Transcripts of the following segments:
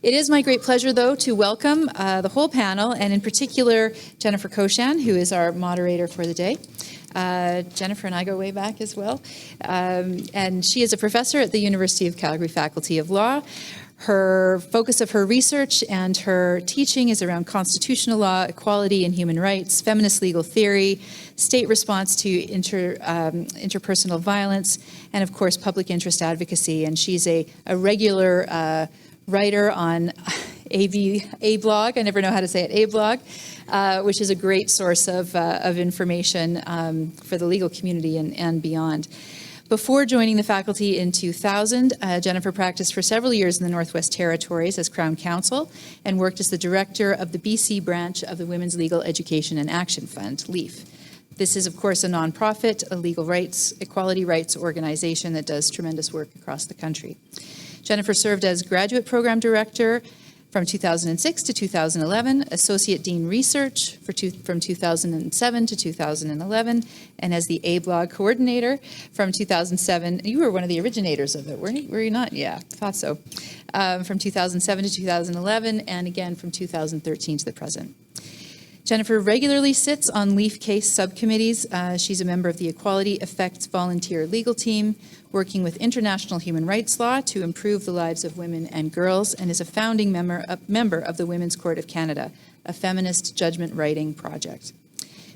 It is my great pleasure, though, to welcome the whole panel, and in particular, Jennifer Koshan, who is our moderator for the day. Jennifer and I go way back as well. And she is a professor at the University of Calgary Faculty of Law. Her focus of her research and her teaching is around constitutional law, equality and human rights, feminist legal theory, state response to interpersonal violence, and of course, public interest advocacy. And she's a regular writer on A blog. I never know how to say it, A blog, which is a great source of information for the legal community and beyond. Before joining the faculty in 2000, Jennifer practiced for several years in the Northwest Territories as Crown Counsel and worked as the director of the BC branch of the Women's Legal Education and Action Fund, LEAF. This is, of course, a nonprofit, a legal rights, equality rights organization that does tremendous work across the country. Jennifer served as graduate program director from 2006 to 2011, Associate Dean Research from 2007 to 2011, and as the A-Blog Coordinator from 2007. You were one of the originators of it, were you not? Yeah, thought so. From 2007 to 2011, and again from 2013 to the present. Jennifer regularly sits on LEAF case subcommittees. She's a member of the Equality Effects Volunteer Legal Team, working with international human rights law to improve the lives of women and girls, and is a founding member of the Women's Court of Canada, a feminist judgment writing project.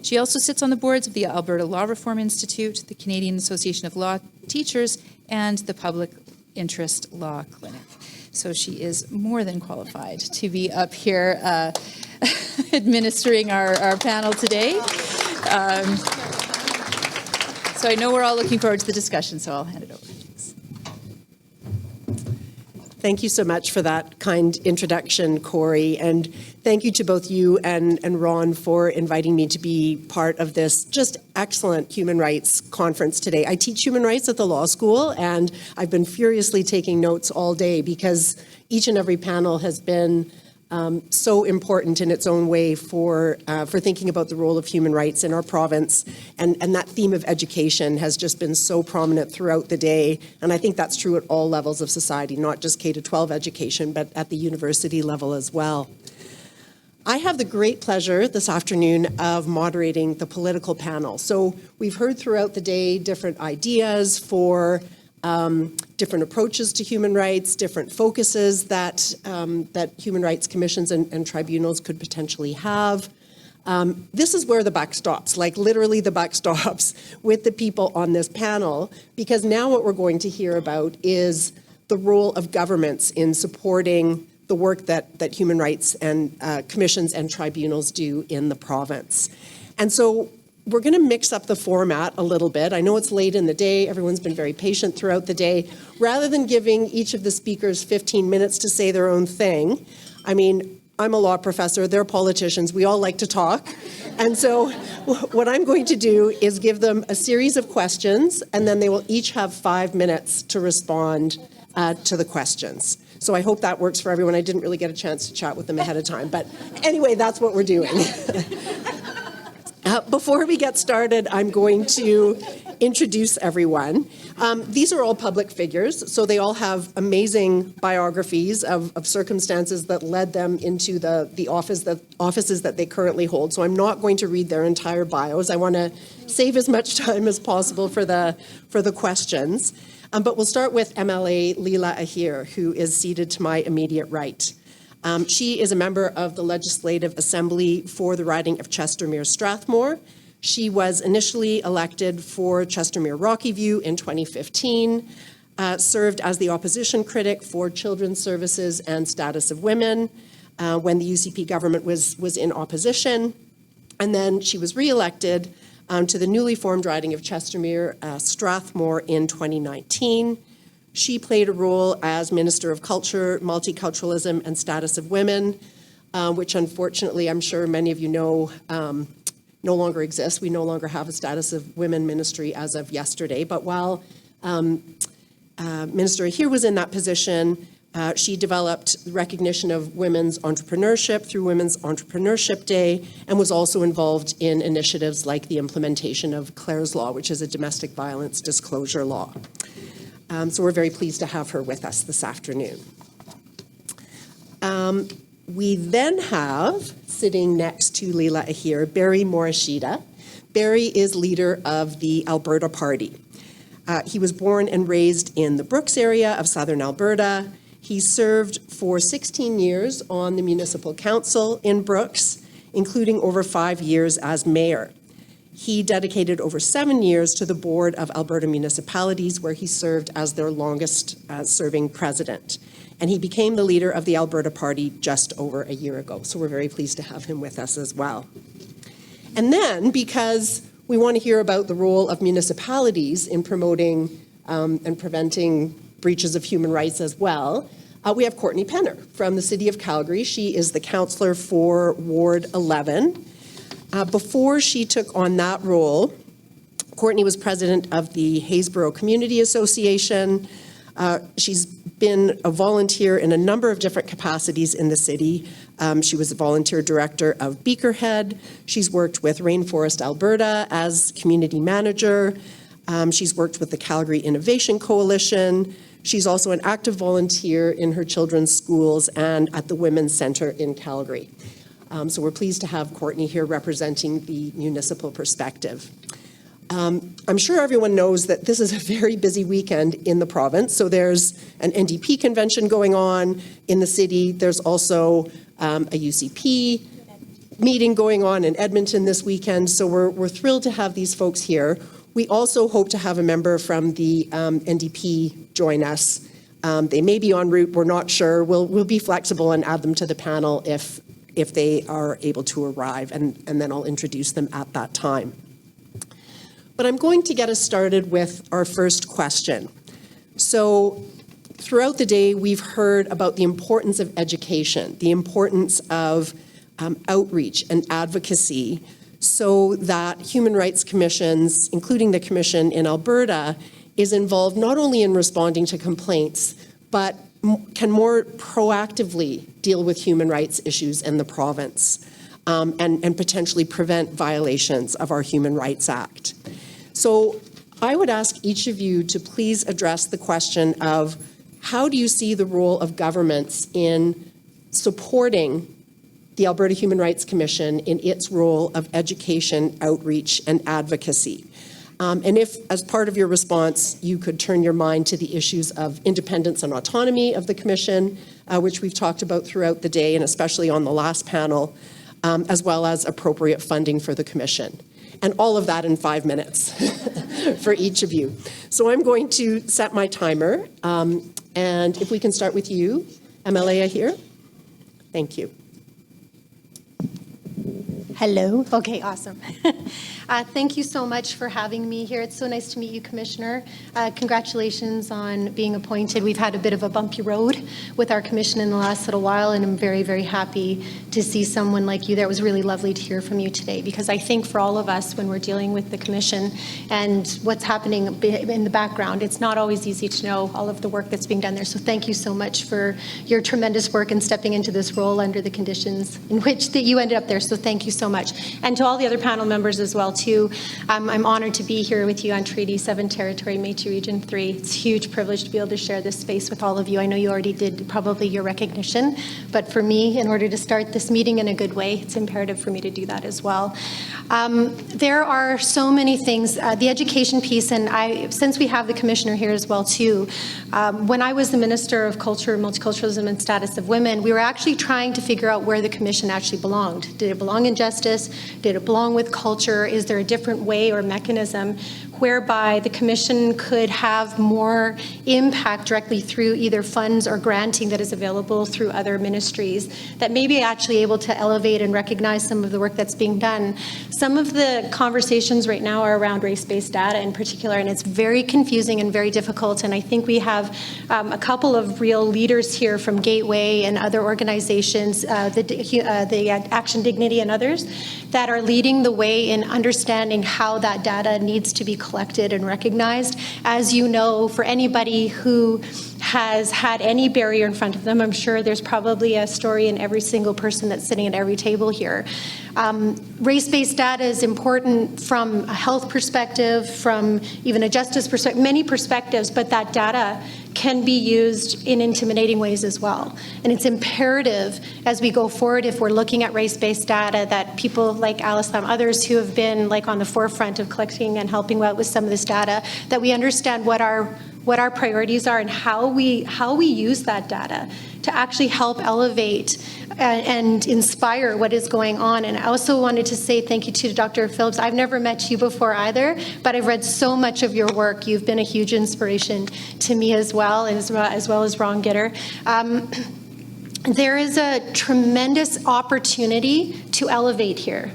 She also sits on the boards of the Alberta Law Reform Institute, the Canadian Association of Law Teachers, and the Public Interest Law Clinic. So she is more than qualified to be up here administering our panel today. So I know we're all looking forward to the discussion, so I'll hand it over. Thanks. Thank you so much for that kind introduction, Corey, and thank you to both you and Ron for inviting me to be part of this just excellent human rights conference today. I teach human rights at the law school, and I've been furiously taking notes all day because each and every panel has been so important in its own way for thinking about the role of human rights in our province. And that theme of education has just been so prominent throughout the day. And I think that's true at all levels of society, not just K-12 education, but at the university level as well. I have the great pleasure this afternoon of moderating the political panel. So we've heard throughout the day different ideas for different approaches to human rights, different focuses that human rights commissions and tribunals could potentially have. This is where the buck stops, like literally the buck stops with the people on this panel, because now what we're going to hear about is the role of governments in supporting the work that human rights and commissions and tribunals do in the province. And so we're going to mix up the format a little bit. I know it's late in the day. Everyone's been very patient throughout the day. Rather than giving each of the speakers 15 minutes to say their own thing, I mean, I'm a law professor, they're politicians, we all like to talk. And so what I'm going to do is give them a series of questions, and then they will each have 5 minutes to respond to the questions. So I hope that works for everyone. I didn't really get a chance to chat with them ahead of time, but anyway, that's what we're doing. Before we get started, I'm going to introduce everyone. These are all public figures, so they all have amazing biographies of circumstances that led them into the offices that they currently hold. So I'm not going to read their entire bios. I want to save as much time as possible for the questions. But we'll start with MLA Leela Aheer, who is seated to my immediate right. She is a member of the Legislative Assembly for the riding of Chestermere-Strathmore. She was initially elected for Chestermere-Rockyview in 2015, served as the opposition critic for Children's Services and Status of Women when the UCP government was in opposition. And then she was re-elected to the newly formed riding of Chestermere-Strathmore in 2019. She played a role as Minister of Culture, Multiculturalism and Status of Women, which unfortunately I'm sure many of you know no longer exists. We no longer have a Status of Women ministry as of yesterday. But while Minister Aheer was in that position, she developed recognition of women's entrepreneurship through Women's Entrepreneurship Day, and was also involved in initiatives like the implementation of Clare's Law, which is a domestic violence disclosure law. So we're very pleased to have her with us this afternoon. We then have, sitting next to Leela Aheer, Barry Morishita. Barry is leader of the Alberta Party. He was born and raised in the Brooks area of southern Alberta. He served for 16 years on the municipal council in Brooks, including over 5 years as mayor. He dedicated over 7 years to the board of Alberta municipalities, where he served as their longest serving president. And he became the leader of the Alberta Party just over a year ago. So we're very pleased to have him with us as well. And then, because we want to hear about the role of municipalities in promoting and preventing breaches of human rights as well, we have Kourtney Penner from the City of Calgary. She is the councillor for Ward 11. Before she took on that role, Kourtney was president of the Haysboro Community Association. She's been a volunteer in a number of different capacities in the city. She was a volunteer director of Beakerhead. She's worked with Rainforest Alberta as community manager. She's worked with the Calgary Innovation Coalition. She's also an active volunteer in her children's schools and at the Women's Centre in Calgary. So we're pleased to have Kourtney here representing the municipal perspective. I'm sure everyone knows that this is a very busy weekend in the province. So there's an NDP convention going on in the city. There's also a UCP meeting going on in Edmonton this weekend. So we're thrilled to have these folks here. We also hope to have a member from the NDP join us. They may be en route, we're not sure. We'll be flexible and add them to the panel if they are able to arrive, and then I'll introduce them at that time. But I'm going to get us started with our first question. So throughout the day, we've heard about the importance of education, the importance of outreach and advocacy, so that human rights commissions, including the commission in Alberta, is involved not only in responding to complaints, but can more proactively deal with human rights issues in the province and potentially prevent violations of our Human Rights Act. So I would ask each of you to please address the question of how do you see the role of governments in supporting the Alberta Human Rights Commission in its role of education, outreach, and advocacy? And if, as part of your response, you could turn your mind to the issues of independence and autonomy of the Commission, which we've talked about throughout the day, and especially on the last panel, as well as appropriate funding for the Commission. And all of that in 5 minutes for each of you. So I'm going to set my timer, and if we can start with you, MLA Aheer. Thank you. Hello. Okay, awesome. Thank you so much for having me here. It's so nice to meet you, Commissioner. Congratulations on being appointed. We've had a bit of a bumpy road with our commission in the last little while, and I'm very, very happy to see someone like you there. It was really lovely to hear from you today, because I think for all of us, when we're dealing with the commission and what's happening in the background, it's not always easy to know all of the work that's being done there. So thank you so much for your tremendous work in stepping into this role under the conditions in which that you ended up there. So thank you so much. And to all the other panel members as well, too. I'm honored to be here with you on Treaty 7 Territory, Métis Region 3. It's a huge privilege to be able to share this space with all of you. I know you already did probably your recognition, but for me, in order to start this meeting in a good way, it's imperative for me to do that as well. There are so many things. The education piece, and since we have the commissioner here as well, too, when I was the Minister of Culture, Multiculturalism and Status of Women, we were actually trying to figure out where the commission actually belonged. Did it belong in justice? Did it belong with culture? Is there a different way or mechanism whereby the commission could have more impact directly through either funds or granting that is available through other ministries that may be actually able to elevate and recognize some of the work that's being done? Some of the conversations right now are around race-based data in particular, and it's very confusing and very difficult, and I think we have a couple of real leaders here from Gateway and other organizations, the Action Dignity and others, that are leading the way in understanding how that data needs to be collected and recognized. As you know, for anybody who has had any barrier in front of them, I'm sure there's probably a story in every single person that's sitting at every table here. Race-based data is important from a health perspective, from even a justice perspective, many perspectives, but that data can be used in intimidating ways as well. And it's imperative as we go forward, if we're looking at race-based data, that people like Alice Lam, others who have been like on the forefront of collecting and helping out with some of this data, that we understand what our priorities are and how we use that data to actually help elevate and inspire what is going on. And I also wanted to say thank you to Dr. Phillips. I've never met you before either, but I've read so much of your work. You've been a huge inspiration to me as well as Ron Gitter. There is a tremendous opportunity to elevate here.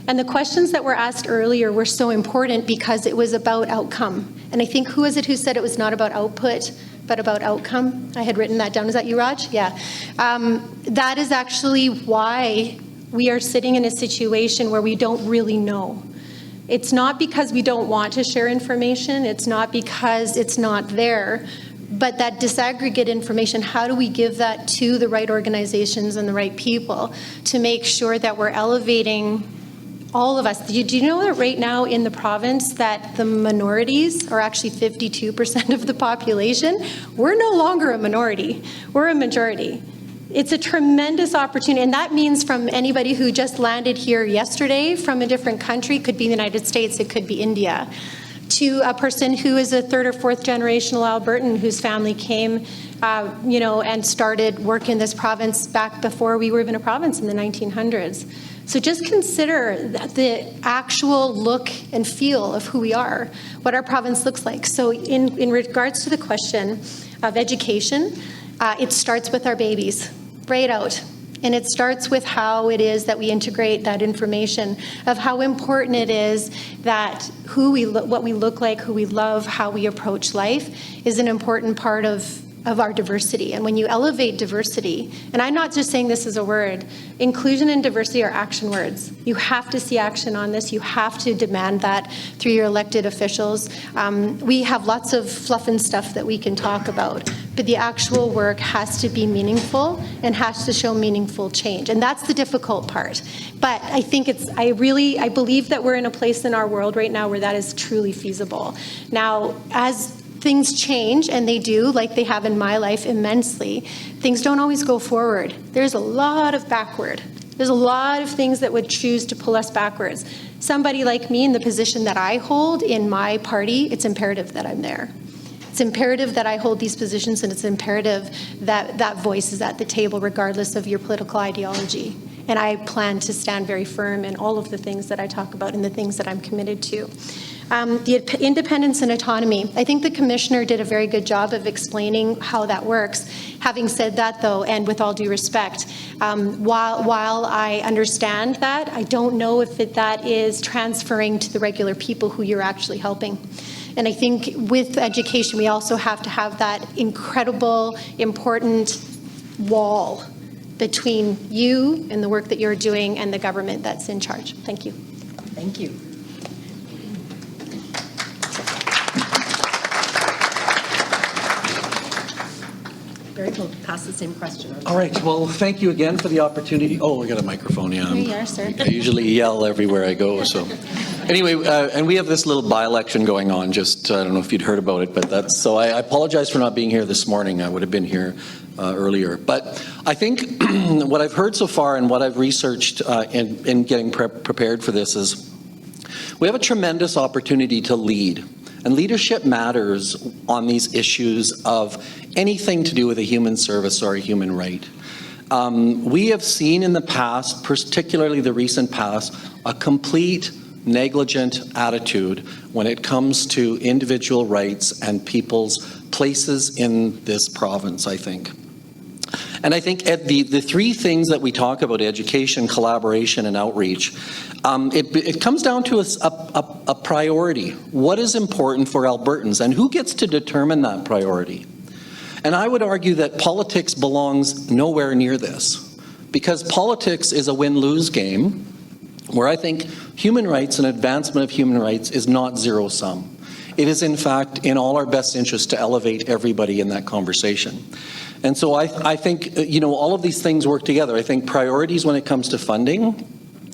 And the questions that were asked earlier were so important because it was about outcome. And I think, who was it who said it was not about output, but about outcome? I had written that down. Is that you, Raj? Yeah. That is actually why we are sitting in a situation where we don't really know. It's not because we don't want to share information. It's not because it's not there. But that disaggregate information, how do we give that to the right organizations and the right people to make sure that we're elevating all of us? Do you know that right now in the province that the minorities are actually 52% of the population? We're no longer a minority. We're a majority. It's a tremendous opportunity, and that means from anybody who just landed here yesterday from a different country, could be the United States, it could be India, to a person who is a third or fourth generational Albertan whose family came and started work in this province back before we were even a province in the 1900s. So just consider the actual look and feel of who we are, what our province looks like. So in regards to the question of education, it starts with our babies, right out. And it starts with how it is that we integrate that information of how important it is that what we look like, who we love, how we approach life is an important part of our diversity. And when you elevate diversity, and I'm not just saying this as a word, inclusion and diversity are action words. You have to see action on this. You have to demand that through your elected officials. We have lots of fluff and stuff that we can talk about, but the actual work has to be meaningful and has to show meaningful change. And that's the difficult part. But I think I believe that we're in a place in our world right now where that is truly feasible. Now, as things change, and they do, like they have in my life immensely, things don't always go forward. There's a lot of backward. There's a lot of things that would choose to pull us backwards. Somebody like me in the position that I hold in my party, it's imperative that I'm there. It's imperative that I hold these positions, and it's imperative that that voice is at the table regardless of your political ideology. And I plan to stand very firm in all of the things that I talk about and the things that I'm committed to. The independence and autonomy. I think the Commissioner did a very good job of explaining how that works. Having said that, though, and with all due respect, while I understand that, I don't know if that is transferring to the regular people who you're actually helping. And I think with education, we also have to have that incredible, important wall between you and the work that you're doing and the government that's in charge. Thank you. Thank you. Barry will pass the same question on. All right. Well, thank you again for the opportunity. Oh, I got a microphone. Yeah. Here you are, sir. I usually yell everywhere I go. So, anyway, and we have this little by-election going on. Just I don't know if you'd heard about it, but that's so. I apologize for not being here this morning. I would have been here earlier. But I think what I've heard so far and what I've researched in getting prepared for this is we have a tremendous opportunity to lead. And leadership matters on these issues of anything to do with a human service or a human right. We have seen in the past, particularly the recent past, a complete negligent attitude when it comes to individual rights and people's places in this province, I think. And I think the three things that we talk about, education, collaboration, and outreach, it comes down to a priority. What is important for Albertans, and who gets to determine that priority? And I would argue that politics belongs nowhere near this, because politics is a win-lose game, where I think human rights and advancement of human rights is not zero-sum. It is, in fact, in all our best interest to elevate everybody in that conversation. And so I think, all of these things work together. I think priorities when it comes to funding,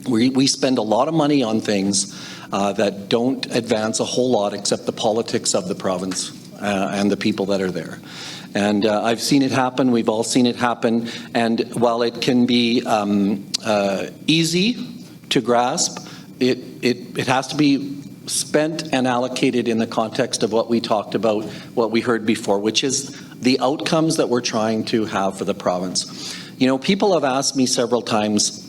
we spend a lot of money on things that don't advance a whole lot except the politics of the province. and the people that are there. And I've seen it happen. We've all seen it happen. And while it can be easy to grasp, it has to be spent and allocated in the context of what we talked about, what we heard before, which is the outcomes that we're trying to have for the province. You know, people have asked me several times,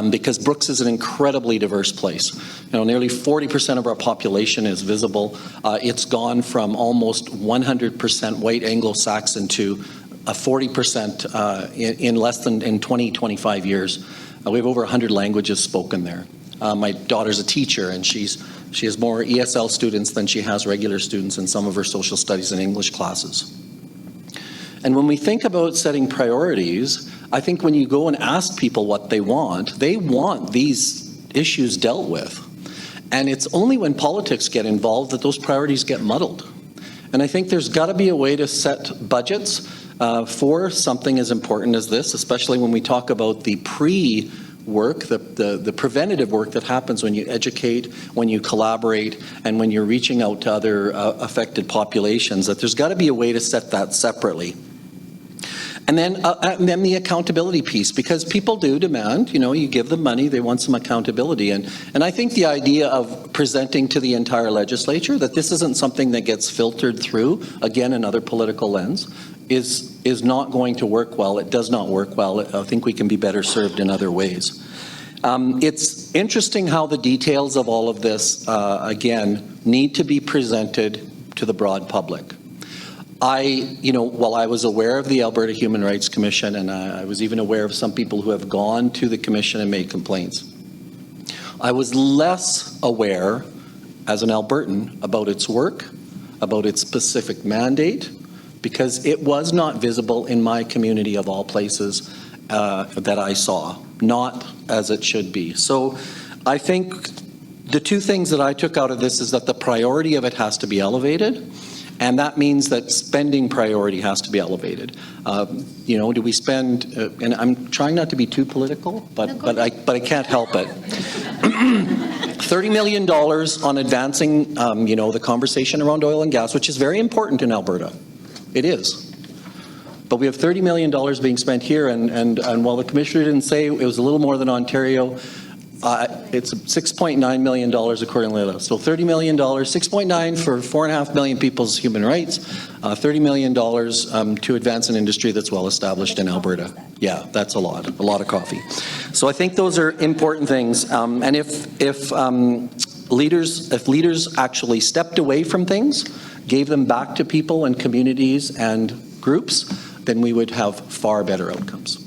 because Brooks is an incredibly diverse place. You know, nearly 40% of our population is visible. It's gone from almost 100% white Anglo-Saxon to 40% in less than 20, 25 years. We have over 100 languages spoken there. My daughter's a teacher, and she has more ESL students than she has regular students in some of her social studies and English classes. And when we think about setting priorities, I think when you go and ask people what they want these issues dealt with. And it's only when politics get involved that those priorities get muddled. And I think there's got to be a way to set budgets for something as important as this, especially when we talk about the pre-work, the preventative work that happens when you educate, when you collaborate, and when you're reaching out to other affected populations, that there's got to be a way to set that separately. And then the accountability piece, because people do demand, you know, you give them money, they want some accountability. And I think the idea of presenting to the entire legislature that this isn't something that gets filtered through, again, another political lens, is not going to work well. It does not work well. I think we can be better served in other ways. It's interesting how the details of all of this, again, need to be presented to the broad public. While I was aware of the Alberta Human Rights Commission, and I was even aware of some people who have gone to the commission and made complaints, I was less aware as an Albertan about its work, about its specific mandate, because it was not visible in my community of all places that I saw, not as it should be. So I think the two things that I took out of this is that the priority of it has to be elevated, and that means that spending priority has to be elevated. Do we spend, and I'm trying not to be too political, but I can't help it. $30 million on advancing, the conversation around oil and gas, which is very important in Alberta. It is. But we have $30 million being spent here, and while the commissioner didn't say it was a little more than Ontario, it's $6.9 million according to Leela. So $30 million, 6.9 for 4.5 million people's human rights, $30 million to advance an industry that's well established in Alberta. Yeah, that's a lot of coffee. So I think those are important things. And if leaders actually stepped away from things, gave them back to people and communities and groups, then we would have far better outcomes.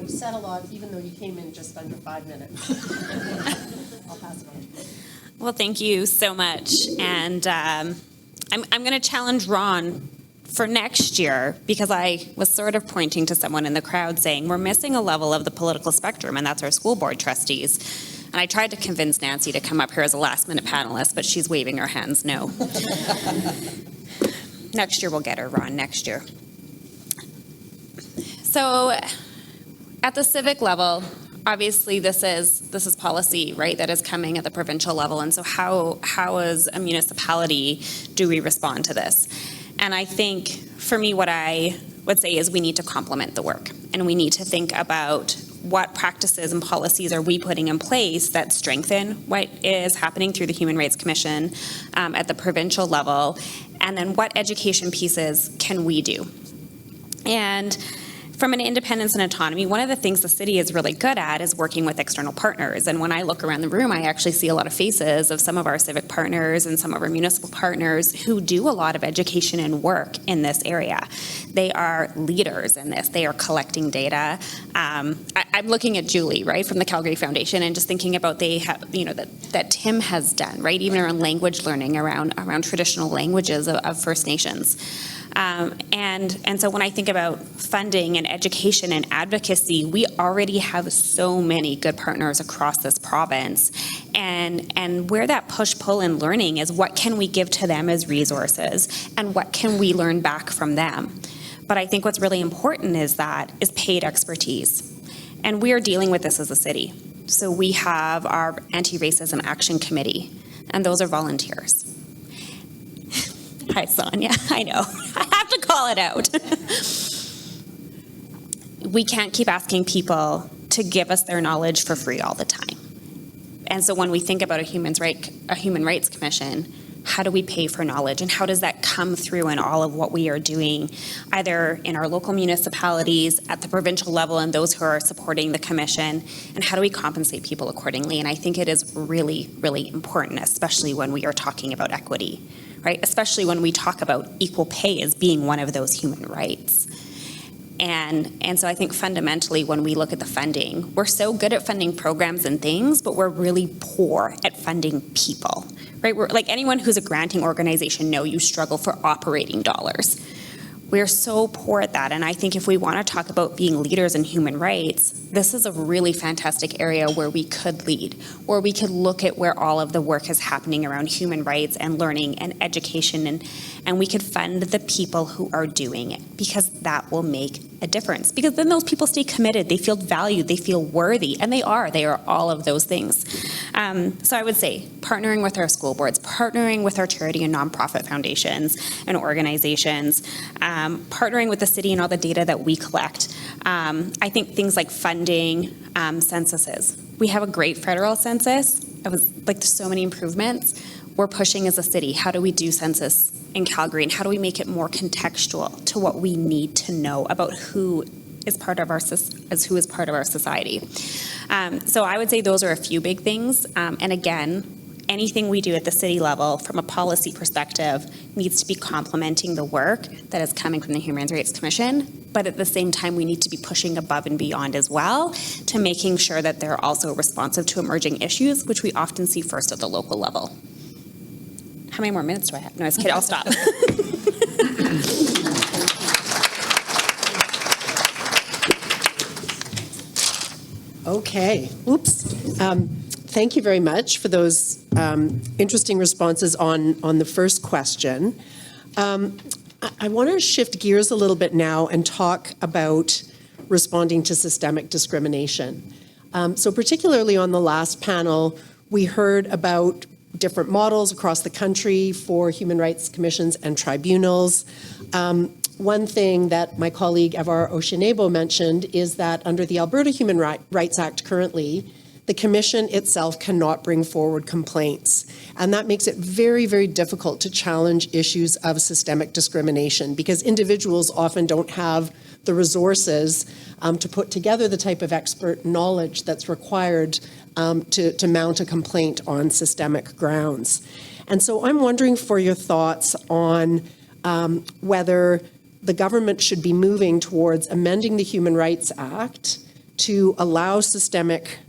You said a lot, even though you came in just under 5 minutes. I'll pass it on. Well, thank you so much. And I'm going to challenge Ron for next year, because I was sort of pointing to someone in the crowd saying we're missing a level of the political spectrum, and that's our school board trustees. And I tried to convince Nancy to come up here as a last-minute panelist, but she's waving her hands no. Next year we'll get her, Ron, next year. So at the civic level, obviously this is policy, right, that is coming at the provincial level. And so how as a municipality do we respond to this? And I think for me what I would say is we need to complement the work, and we need to think about what practices and policies are we putting in place that strengthen what is happening through the Human Rights Commission at the provincial level, and then what education pieces can we do? And from an independence and autonomy, one of the things the city is really good at is working with external partners. And when I look around the room, I actually see a lot of faces of some of our civic partners and some of our municipal partners who do a lot of education and work in this area. They are leaders in this. They are collecting data. I'm looking at Julie, right, from the Calgary Foundation, and just thinking about that Tim has done, right, even around language learning, around traditional languages of First Nations. And so when I think about funding and education and advocacy, we already have so many good partners across this province. And where that push-pull in learning is, what can we give to them as resources, and what can we learn back from them? But I think what's really important is paid expertise. And we're dealing with this as a city. So we have our Anti-Racism Action Committee, and those are volunteers. Hi, Sonia. I know. I have to call it out. We can't keep asking people to give us their knowledge for free all the time. And so when we think about a human rights commission, how do we pay for knowledge, and how does that come through in all of what we are doing, either in our local municipalities, at the provincial level, and those who are supporting the commission, and how do we compensate people accordingly? And I think it is really, really important, especially when we are talking about equity, right? Especially when we talk about equal pay as being one of those human rights. And so I think fundamentally when we look at the funding, we're so good at funding programs and things, but we're really poor at funding people, right? We're like anyone who's a granting organization know you struggle for operating dollars. We're so poor at that. And I think if we want to talk about being leaders in human rights, this is a really fantastic area where we could lead, where we could look at where all of the work is happening around human rights and learning and education, and we could fund the people who are doing it, because that will make a difference. Because then those people stay committed, they feel valued, they feel worthy, and they are all of those things. So I would say partnering with our school boards, partnering with our charity and nonprofit foundations and organizations, partnering with the city and all the data that we collect. I think things like funding censuses. We have a great federal census. It was like so many improvements. We're pushing as a city. How do we do census in Calgary, and how do we make it more contextual to what we need to know about who is part of our society? So I would say those are a few big things. And again, anything we do at the city level from a policy perspective needs to be complementing the work that is coming from the Human Rights Commission. But at the same time, we need to be pushing above and beyond as well to making sure that they're also responsive to emerging issues, which we often see first at the local level. How many more minutes do I have? No, I was kidding. I'll stop. Okay. Oops. Thank you very much for those interesting responses on the first question. I want to shift gears a little bit now and talk about responding to systemic discrimination. So particularly on the last panel, we heard about different models across the country for human rights commissions and tribunals. One thing that my colleague Evar Oshinebo mentioned is that under the Alberta Human Rights Act currently, the commission itself cannot bring forward complaints. And that makes it very, very difficult to challenge issues of systemic discrimination, because individuals often don't have the resources to put together the type of expert knowledge that's required to mount a complaint on systemic grounds. And so I'm wondering for your thoughts on whether the government should be moving towards amending the Human Rights Act to allow systemic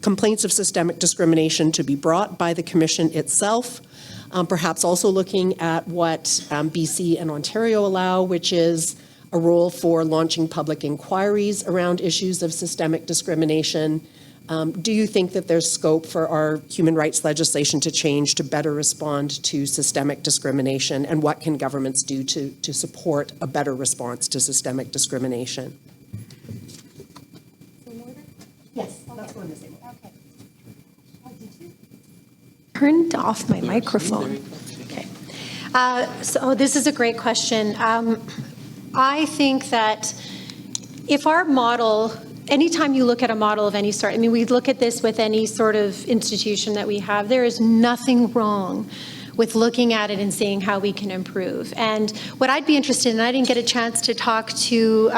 complaints of systemic discrimination to be brought by the Commission itself, perhaps also looking at what BC and Ontario allow, which is a role for launching public inquiries around issues of systemic discrimination. Do you think that there's scope for our human rights legislation to change to better respond to systemic discrimination, and what can governments do to support a better response to systemic discrimination? Yes, let's go in the same order. Okay. Turned off my microphone. Okay. So this is a great question. I think that if our model, anytime you look at a model of any sort, I mean, we look at this with any sort of institution that we have, there is nothing wrong with looking at it and seeing how we can improve. And what I'd be interested in, I didn't get a chance to talk to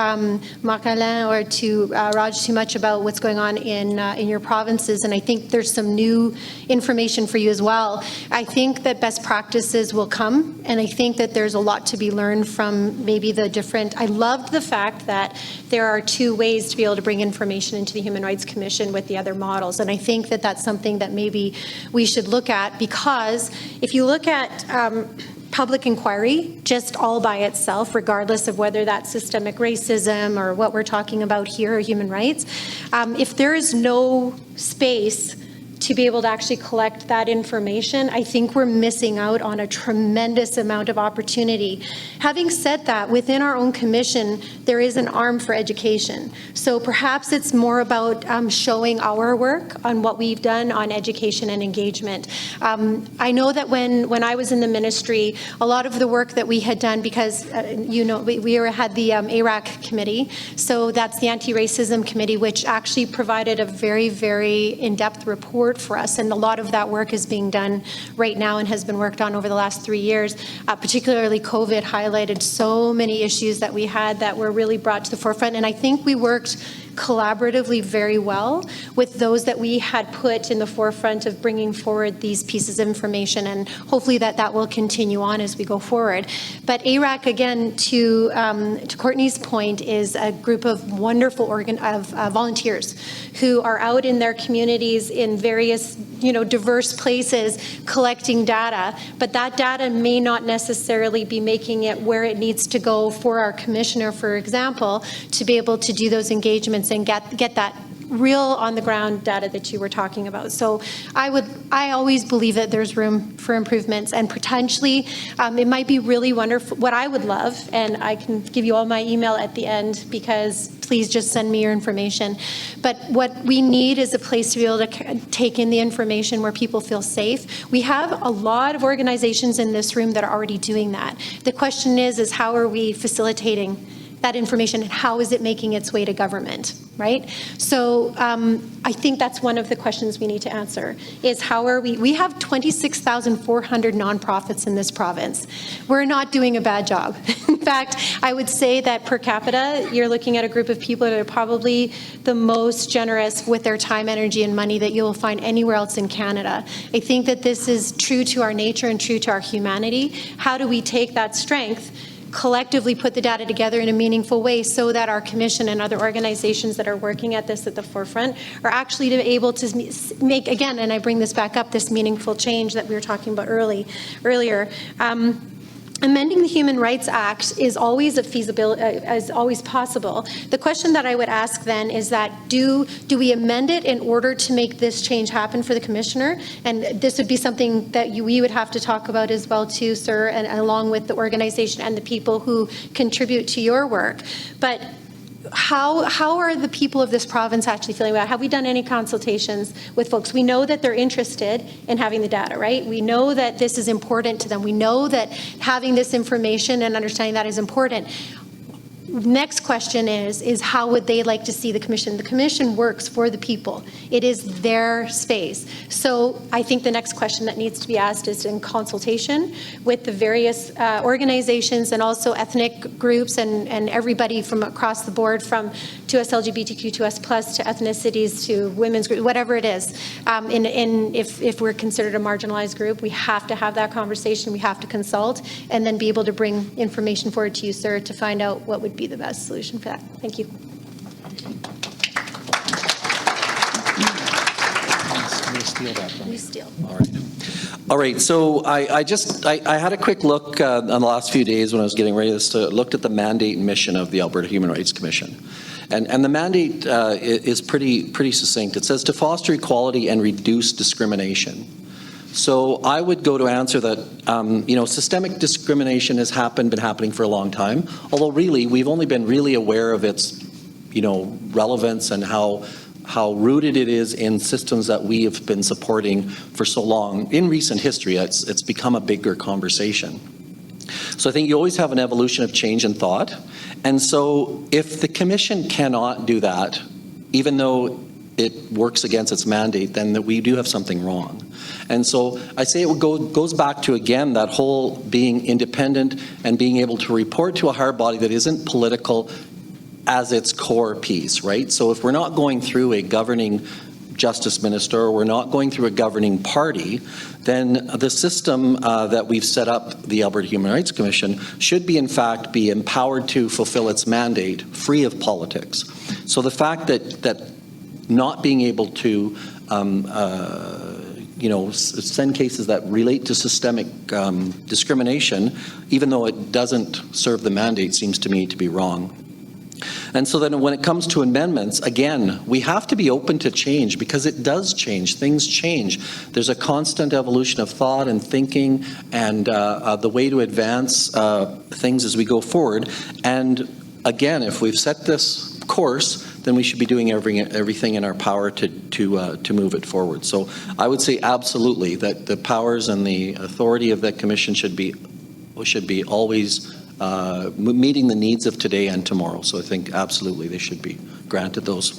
Marc-Alain or to Raj too much about what's going on in your provinces, and I think there's some new information for you as well. I think that best practices will come, and I think that there's a lot to be learned from maybe the different, I loved the fact that there are two ways to be able to bring information into the Human Rights Commission with the other models, and I think that that's something that maybe we should look at, because if you look at public inquiry just all by itself, regardless of whether that's systemic racism or what we're talking about here, or human rights, if there is no space to be able to actually collect that information, I think we're missing out on a tremendous amount of opportunity. Having said that, within our own commission, there is an arm for education. So perhaps it's more about showing our work on what we've done on education and engagement. I know that when I was in the ministry, a lot of the work that we had done, because we had the ARAC committee, so that's the Anti-Racism Committee, which actually provided a very, very in-depth report for us, and a lot of that work is being done right now and has been worked on over the last 3 years. Particularly COVID highlighted so many issues that we had that were really brought to the forefront, and I think we worked collaboratively very well with those that we had put in the forefront of bringing forward these pieces of information, and hopefully that will continue on as we go forward. But ARAC, again, to Kourtney's point, is a group of wonderful volunteers who are out in their communities in various diverse places collecting data, but that data may not necessarily be making it where it needs to go for our commissioner, for example, to be able to do those engagements and get that real on the ground data that you were talking about. So I always believe that there's room for improvements, and potentially it might be really wonderful. What I would love, and I can give you all my email at the end, because please just send me your information. But what we need is a place to be able to take in the information where people feel safe. We have a lot of organizations in this room that are already doing that. The question is how are we facilitating that information, and how is it making its way to government, right? So I think that's one of the questions we need to answer, is how are we have 26,400 nonprofits in this province. We're not doing a bad job. In fact, I would say that per capita, you're looking at a group of people that are probably the most generous with their time, energy, and money that you'll find anywhere else in Canada. I think that this is true to our nature and true to our humanity. How do we take that strength, collectively put the data together in a meaningful way so that our commission and other organizations that are working at this at the forefront are actually able to make, again, and I bring this back up, this meaningful change that we were talking about earlier. Amending the Human Rights Act is always always possible. The question that I would ask then is that do we amend it in order to make this change happen for the commissioner? And this would be something that we would have to talk about as well too, sir, and along with the organization and the people who contribute to your work. But how are the people of this province actually feeling about it? Have we done any consultations with folks? We know that they're interested in having the data, right? We know that this is important to them. We know that having this information and understanding that is important. Next question is how would they like to see the commission? The commission works for the people. It is their space. So I think the next question that needs to be asked is in consultation with the various organizations and also ethnic groups and everybody from across the board, from to us LGBTQ, to us plus, to ethnicities, to women's groups, whatever it is. If we're considered a marginalized group, we have to have that conversation. We have to consult and then be able to bring information forward to you, sir, to find out what would be the best solution for that. Thank you. We steal. All right. So I had a quick look on the last few days when I was getting ready to looked at the mandate and mission of the Alberta Human Rights Commission. And the mandate is pretty succinct. It says to foster equality and reduce discrimination. So I would go to answer that, systemic discrimination has been happening for a long time, although really we've only been really aware of its, relevance and how rooted it is in systems that we have been supporting for so long. In recent history, it's become a bigger conversation. So I think you always have an evolution of change in thought. And so if the commission cannot do that, even though it works against its mandate, then that we do have something wrong. And so I say it goes back to, again, that whole being independent and being able to report to a higher body that isn't political as its core piece, right? So if we're not going through a governing justice minister, or we're not going through a governing party, then the system that we've set up, the Alberta Human Rights Commission, should be in fact be empowered to fulfill its mandate free of politics. So the fact that not being able to send cases that relate to systemic discrimination, even though it doesn't serve the mandate, seems to me to be wrong. And so then when it comes to amendments, again, we have to be open to change because it does change. Things change. There's a constant evolution of thought and thinking and the way to advance things as we go forward. And again, if we've set this course, then we should be doing everything in our power to move it forward. So I would say absolutely that the powers and the authority of that commission should be always meeting the needs of today and tomorrow. So I think absolutely they should be granted those.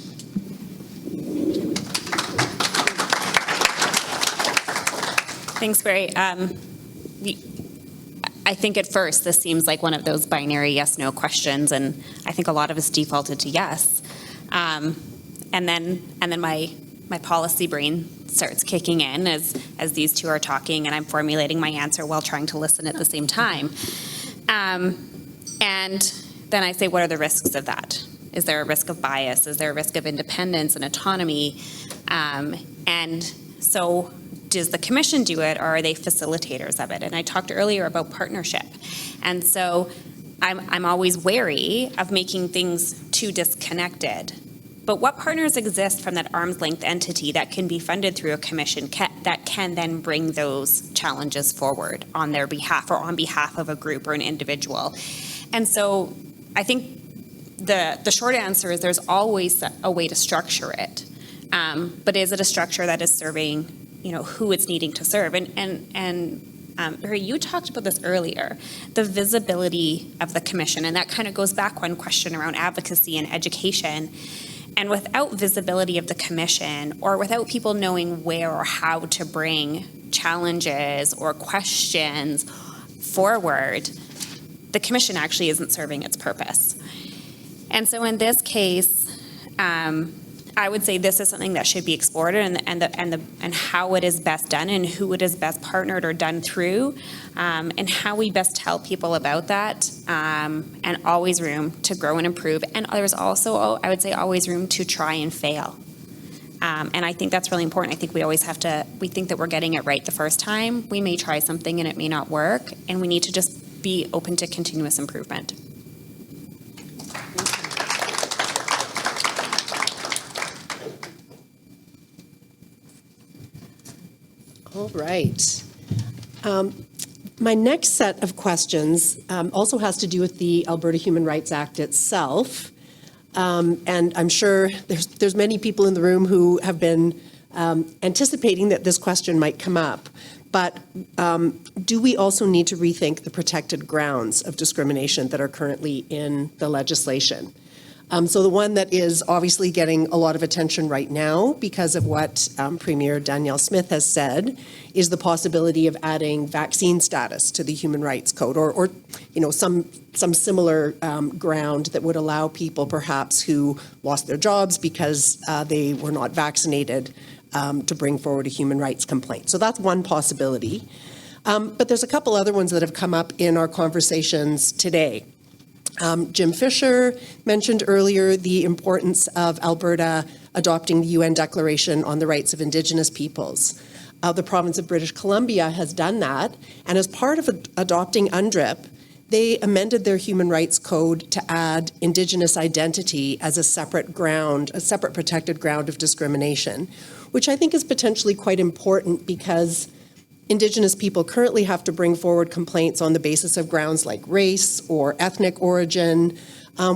Thanks, Barry. I think at first this seems like one of those binary yes/no questions, and I think a lot of us defaulted to yes. And then my policy brain starts kicking in as these two are talking, and I'm formulating my answer while trying to listen at the same time. And then I say, what are the risks of that? Is there a risk of bias? Is there a risk of independence and autonomy? And so does the commission do it, or are they facilitators of it? And I talked earlier about partnership. And so I'm always wary of making things too disconnected. But what partners exist from that arm's length entity that can be funded through a commission that can then bring those challenges forward on their behalf or on behalf of a group or an individual? And so I think the short answer is there's always a way to structure it. But is it a structure that is serving, who it's needing to serve? And Barry, you talked about this earlier, the visibility of the commission, and that kind of goes back one question around advocacy and education. And without visibility of the commission, or without people knowing where or how to bring challenges or questions forward, the commission actually isn't serving its purpose. And so in this case, I would say this is something that should be explored, and how it is best done, and who it is best partnered or done through, and how we best tell people about that, and always room to grow and improve. And there's also, I would say, always room to try and fail. And I think that's really important. I think we always have to, we think that we're getting it right the first time. We may try something and it may not work, and we need to just be open to continuous improvement. All right. My next set of questions also has to do with the Alberta Human Rights Act itself. And I'm sure there's many people in the room who have been anticipating that this question might come up. But do we also need to rethink the protected grounds of discrimination that are currently in the legislation? So the one that is obviously getting a lot of attention right now because of what Premier Danielle Smith has said is the possibility of adding vaccine status to the Human Rights Code, or some similar ground that would allow people perhaps who lost their jobs because they were not vaccinated to bring forward a human rights complaint. So that's one possibility. But there's a couple other ones that have come up in our conversations today. Jim Fisher mentioned earlier the importance of Alberta adopting the UN Declaration on the Rights of Indigenous Peoples. The province of British Columbia has done that, and as part of adopting UNDRIP, they amended their human rights code to add Indigenous identity as a separate ground, a separate protected ground of discrimination, which I think is potentially quite important because Indigenous people currently have to bring forward complaints on the basis of grounds like race or ethnic origin,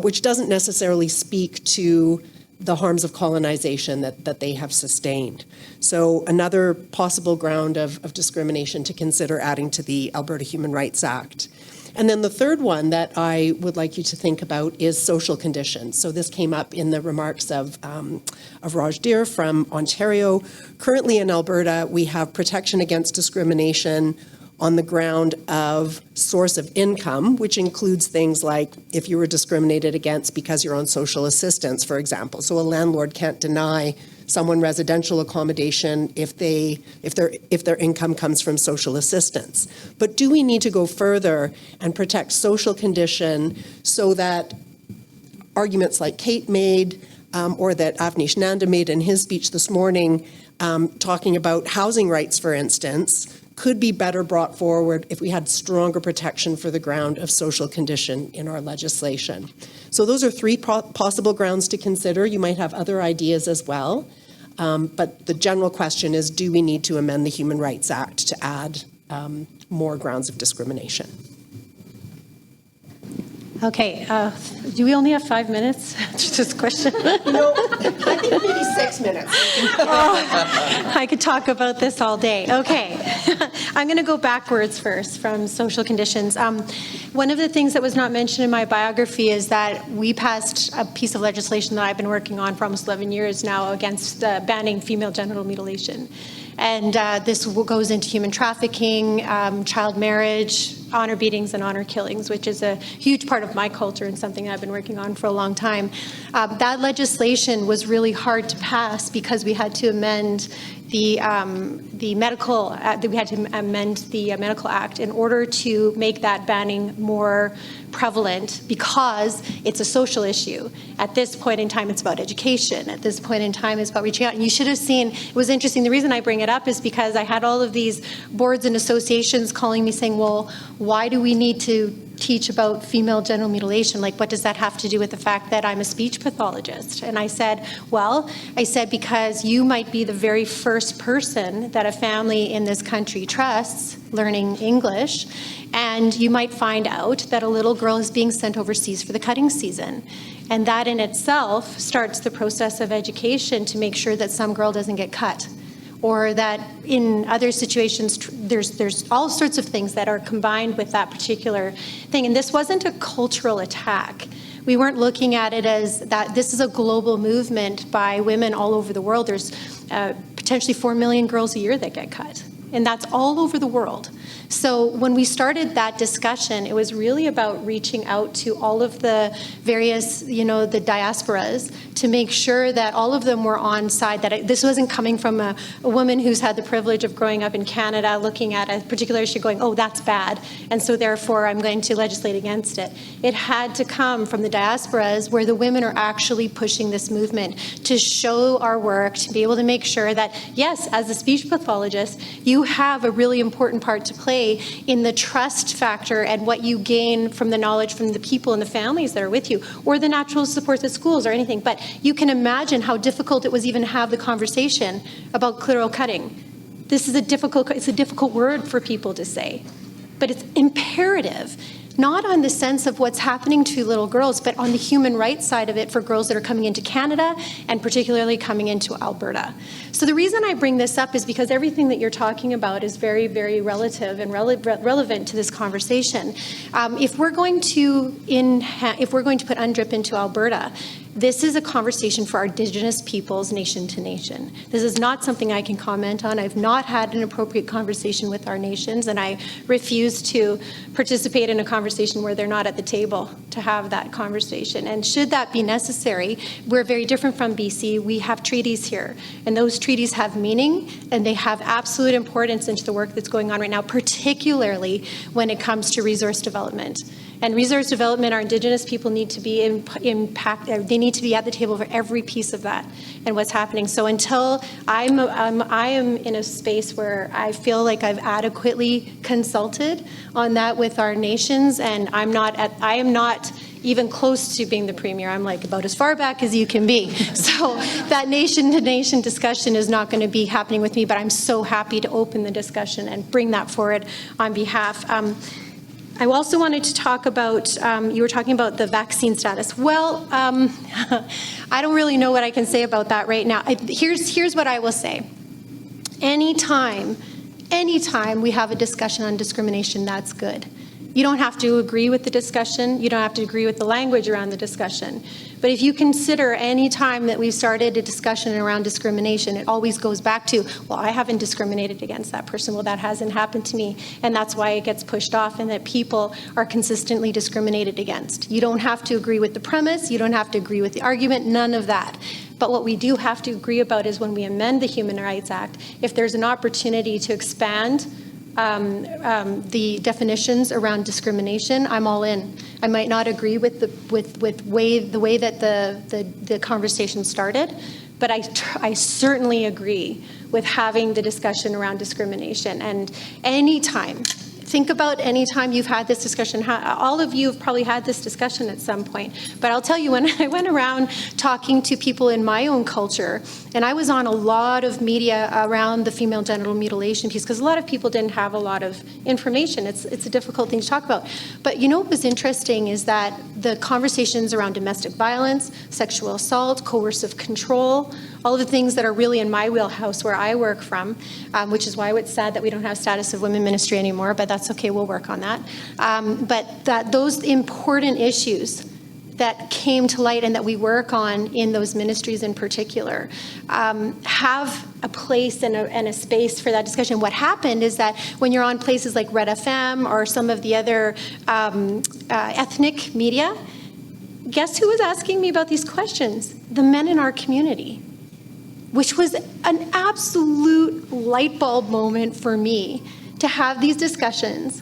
which doesn't necessarily speak to the harms of colonization that they have sustained. So another possible ground of discrimination to consider adding to the Alberta Human Rights Act. And then the third one that I would like you to think about is social conditions. So this came up in the remarks of Raj Dheer from Ontario. Currently in Alberta, we have protection against discrimination on the ground of source of income, which includes things like if you were discriminated against because you're on social assistance, for example. So a landlord can't deny someone residential accommodation if their income comes from social assistance. But do we need to go further and protect social condition so that arguments like Kate made or that Avnish Nanda made in his speech this morning, talking about housing rights, for instance, could be better brought forward if we had stronger protection for the ground of social condition in our legislation. So those are three possible grounds to consider. You might have other ideas as well. But the general question is, do we need to amend the Human Rights Act to add more grounds of discrimination? Okay, do we only have 5 minutes to this question? No, I think maybe 6 minutes. I could talk about this all day. Okay, I'm going to go backwards first from social conditions. One of the things that was not mentioned in my biography is that we passed a piece of legislation that I've been working on for almost 11 years now against banning female genital mutilation. And this goes into human trafficking, child marriage, honor beatings, and honor killings, which is a huge part of my culture and something I've been working on for a long time. That legislation was really hard to pass because we had to amend the medical act in order to make that banning more prevalent, because it's a social issue. At this point in time, it's about education. At this point in time, it's about reaching out. And you should have seen, it was interesting, the reason I bring it up is because I had all of these boards and associations calling me saying, well, why do we need to teach about female genital mutilation? Like, what does that have to do with the fact that I'm a speech pathologist? And I said, because you might be the very first person that a family in this country trusts learning English, and you might find out that a little girl is being sent overseas for the cutting season. And that in itself starts the process of education to make sure that some girl doesn't get cut. Or that in other situations, there's all sorts of things that are combined with that particular thing. And this wasn't a cultural attack. We weren't looking at it as that this is a global movement by women all over the world. There's potentially 4 million girls a year that get cut. And that's all over the world. So when we started that discussion, it was really about reaching out to all of the various, the diasporas, to make sure that all of them were on side, that this wasn't coming from a woman who's had the privilege of growing up in Canada, looking at a particular issue going, oh, that's bad, and so therefore I'm going to legislate against it. It had to come from the diasporas, where the women are actually pushing this movement to show our work, to be able to make sure that, yes, as a speech pathologist, you have a really important part to play in the trust factor and what you gain from the knowledge from the people and the families that are with you, or the natural supports at schools or anything. But you can imagine how difficult it was even to have the conversation about clitoral cutting. It's a difficult word for people to say, but it's imperative. Not on the sense of what's happening to little girls, but on the human rights side of it for girls that are coming into Canada and particularly coming into Alberta. So the reason I bring this up is because everything that you're talking about is very, very relative and relevant to this conversation. If we're going to put UNDRIP into Alberta, this is a conversation for our Indigenous peoples nation to nation. This is not something I can comment on. I've not had an appropriate conversation with our nations, and I refuse to participate in a conversation where they're not at the table to have that conversation. And should that be necessary, we're very different from BC. We have treaties here, and those treaties have meaning, and they have absolute importance into the work that's going on right now, particularly when it comes to resource development. And resource development, our Indigenous people need to be they need to be at the table for every piece of that and what's happening. So until I am in a space where I feel like I've adequately consulted on that with our nations, and I am not even close to being the premier. I'm like about as far back as you can be. So that nation-to-nation discussion is not going to be happening with me, but I'm so happy to open the discussion and bring that forward on behalf. I also wanted to talk about, you were talking about the vaccine status. Well, I don't really know what I can say about that right now. Here's what I will say. Anytime we have a discussion on discrimination, that's good. You don't have to agree with the discussion. You don't have to agree with the language around the discussion. But if you consider any time that we've started a discussion around discrimination, it always goes back to, well, I haven't discriminated against that person. Well, that hasn't happened to me. And that's why it gets pushed off, and that people are consistently discriminated against. You don't have to agree with the premise. You don't have to agree with the argument. None of that. But what we do have to agree about is when we amend the Human Rights Act, if there's an opportunity to expand the definitions around discrimination, I'm all in. I might not agree with the way that the conversation started, but I certainly agree with having the discussion around discrimination. And anytime, think about any time you've had this discussion. All of you have probably had this discussion at some point. But I'll tell you, when I went around talking to people in my own culture, and I was on a lot of media around the female genital mutilation piece, because a lot of people didn't have a lot of information. It's a difficult thing to talk about. But you know what was interesting is that the conversations around domestic violence, sexual assault, coercive control, all of the things that are really in my wheelhouse where I work from, which is why it's sad that we don't have status of women ministry anymore, but that's okay, we'll work on that. But that those important issues that came to light and that we work on in those ministries in particular have a place and a space for that discussion. What happened is that when you're on places like Red FM or some of the other ethnic media, guess who was asking me about these questions? The men in our community, which was an absolute light bulb moment for me to have these discussions.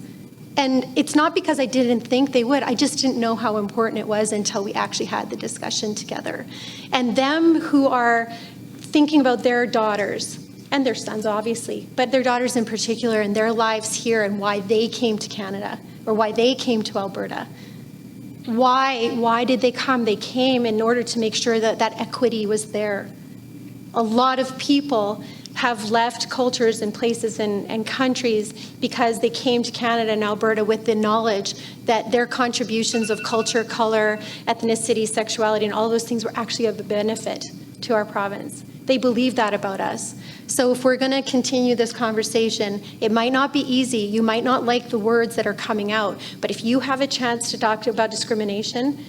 And it's not because I didn't think they would, I just didn't know how important it was until we actually had the discussion together. And them who are thinking about their daughters, and their sons obviously, but their daughters in particular and their lives here and why they came to Canada or why they came to Alberta. Why did they come? They came in order to make sure that that equity was there. A lot of people have left cultures and places and countries because they came to Canada and Alberta with the knowledge that their contributions of culture, color, ethnicity, sexuality, and all those things were actually of benefit to our province. They believe that about us. So if we're going to continue this conversation, it might not be easy. You might not like the words that are coming out, but if you have a chance to talk about discrimination,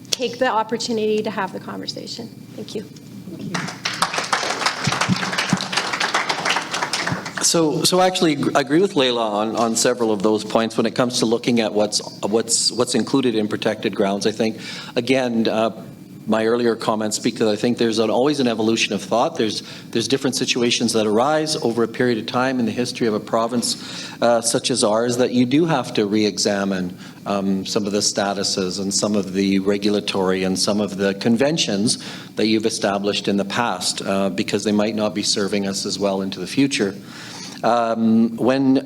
take the opportunity to have the conversation. Thank you. So actually, I agree with Leila on several of those points when it comes to looking at what's included in protected grounds. I think, again, my earlier comments speak to that. I think there's always an evolution of thought. There's different situations that arise over a period of time in the history of a province such as ours that you do have to re-examine some of the statuses and some of the regulatory and some of the conventions that you've established in the past because they might not be serving us as well into the future. When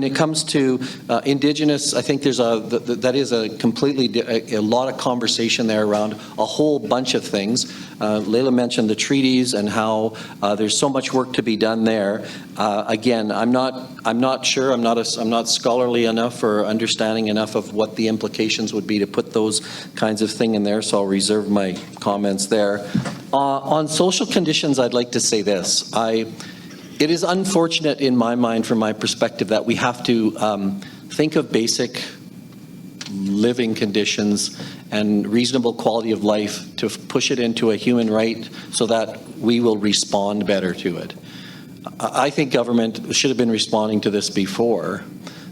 it comes to Indigenous, I think there's that is a completely a lot of conversation there around a whole bunch of things. Leila mentioned the treaties and how there's so much work to be done there. Again, I'm not sure. I'm not scholarly enough or understanding enough of what the implications would be to put those kinds of thing in there. So I'll reserve my comments there. On social conditions, I'd like to say this. It is unfortunate in my mind, from my perspective, that we have to think of basic living conditions and reasonable quality of life to push it into a human right so that we will respond better to it. I think government should have been responding to this before,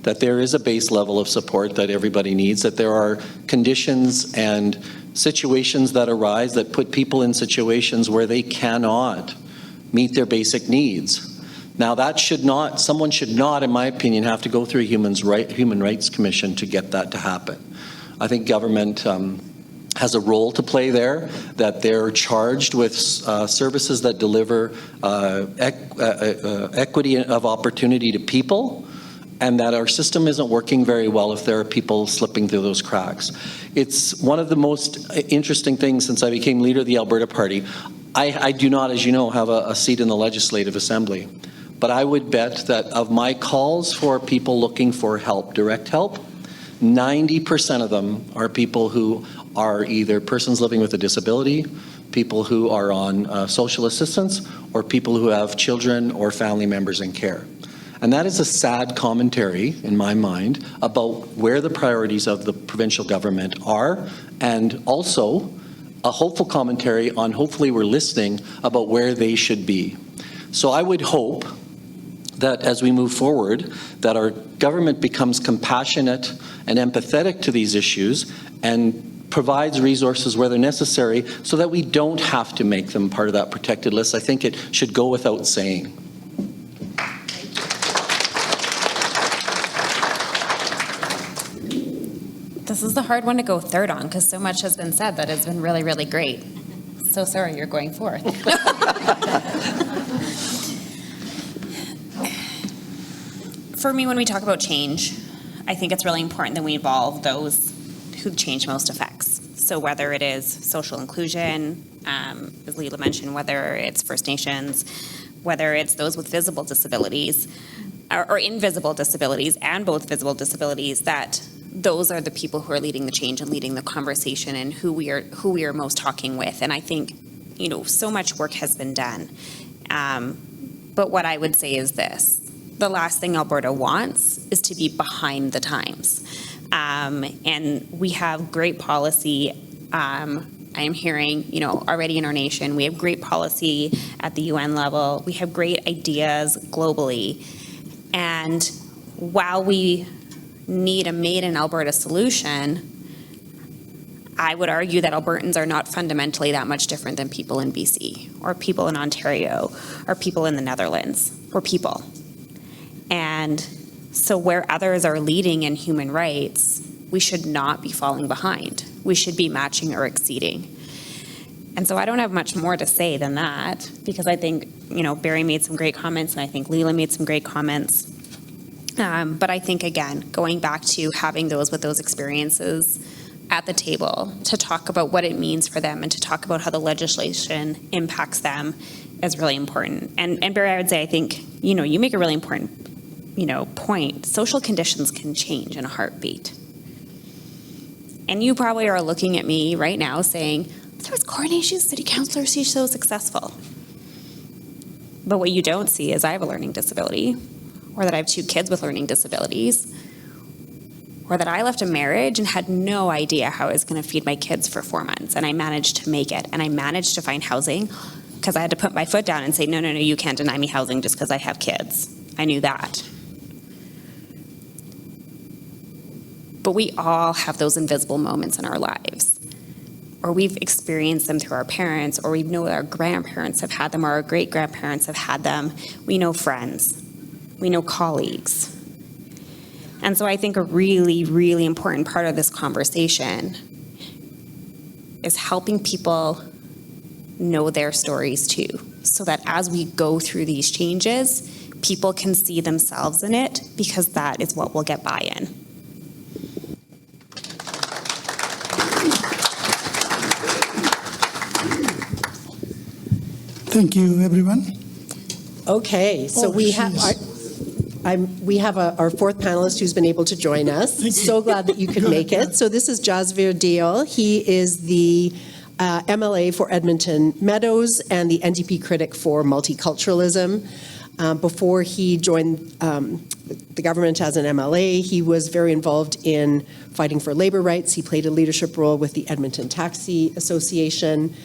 that there is a base level of support that everybody needs, that there are conditions and situations that arise that put people in situations where they cannot meet their basic needs. Now someone should not, in my opinion, have to go through a Human Rights Commission to get that to happen. I think government has a role to play there, that they're charged with services that deliver equity of opportunity to people, and that our system isn't working very well if there are people slipping through those cracks. It's one of the most interesting things since I became leader of the Alberta Party. I do not, as you know, have a seat in the Legislative Assembly. But I would bet that of my calls for people looking for help, direct help, 90% of them are people who are either persons living with a disability, people who are on social assistance, or people who have children or family members in care. And that is a sad commentary, in my mind, about where the priorities of the provincial government are, and also a hopeful commentary on hopefully we're listening about where they should be. So I would hope that as we move forward, that our government becomes compassionate and empathetic to these issues and provides resources where they're necessary so that we don't have to make them part of that protected list. I think it should go without saying. This is the hard one to go third on because so much has been said that has been really, really great. So sorry you're going fourth. For me, when we talk about change, I think it's really important that we involve those who change most affects. So whether it is social inclusion, as Leela mentioned, whether it's First Nations, whether it's those with visible disabilities or invisible disabilities and both visible disabilities, that those are the people who are leading the change and leading the conversation and who we are most talking with. And I think, so much work has been done. But what I would say is this: the last thing Alberta wants is to be behind the times. And we have great policy. I am hearing, already in our nation, we have great policy at the UN level. We have great ideas globally. And while we need a made in Alberta solution, I would argue that Albertans are not fundamentally that much different than people in BC or people in Ontario or people in the Netherlands. We're people. And so where others are leading in human rights, we should not be falling behind. We should be matching or exceeding. And so I don't have much more to say than that, because I think, Barry made some great comments, and I think Leela made some great comments. But I think, again, going back to having those with those experiences at the table to talk about what it means for them and to talk about how the legislation impacts them is really important. And Barry, I would say, I think, you make a really important, point. Social conditions can change in a heartbeat. And you probably are looking at me right now saying, there was Kourtney, she's city councillor, she's so successful. But what you don't see is I have a learning disability, or that I have 2 kids with learning disabilities, or that I left a marriage and had no idea how I was going to feed my kids for 4 months, and I managed to make it, and I managed to find housing because I had to put my foot down and say, no, you can't deny me housing just because I have kids. I knew that. But we all have those invisible moments in our lives, or we've experienced them through our parents, or we know our grandparents have had them, or our great-grandparents have had them. We know friends. We know colleagues. And so I think a really, really important part of this conversation is helping people know their stories too, so that as we go through these changes, people can see themselves in it, because that is what will get buy-in. Thank you, everyone. Okay, so we have our 4th panelist who's been able to join us. So glad that you could make it. So this is Jasvir Deol. He is the MLA for Edmonton Meadows and the NDP critic for multiculturalism. Before he joined the government as an MLA, he was very involved in fighting for labor rights. He played a leadership role with the Edmonton Taxi Association.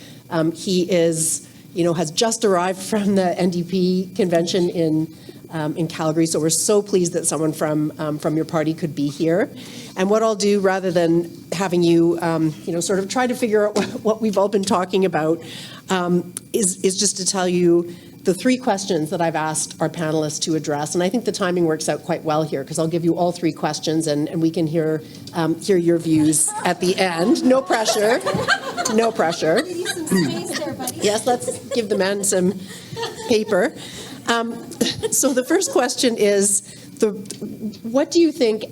He is, has just arrived from the NDP convention in Calgary, so we're so pleased that someone from your party could be here. And what I'll do, rather than having you, sort of try to figure out what we've all been talking about, is just to tell you the 3 questions that I've asked our panelists to address. And I think the timing works out quite well here, because I'll give you all 3 questions, and we can hear your views at the end. No pressure. No pressure. Yes, let's give the man some paper. So the first question is, what do you think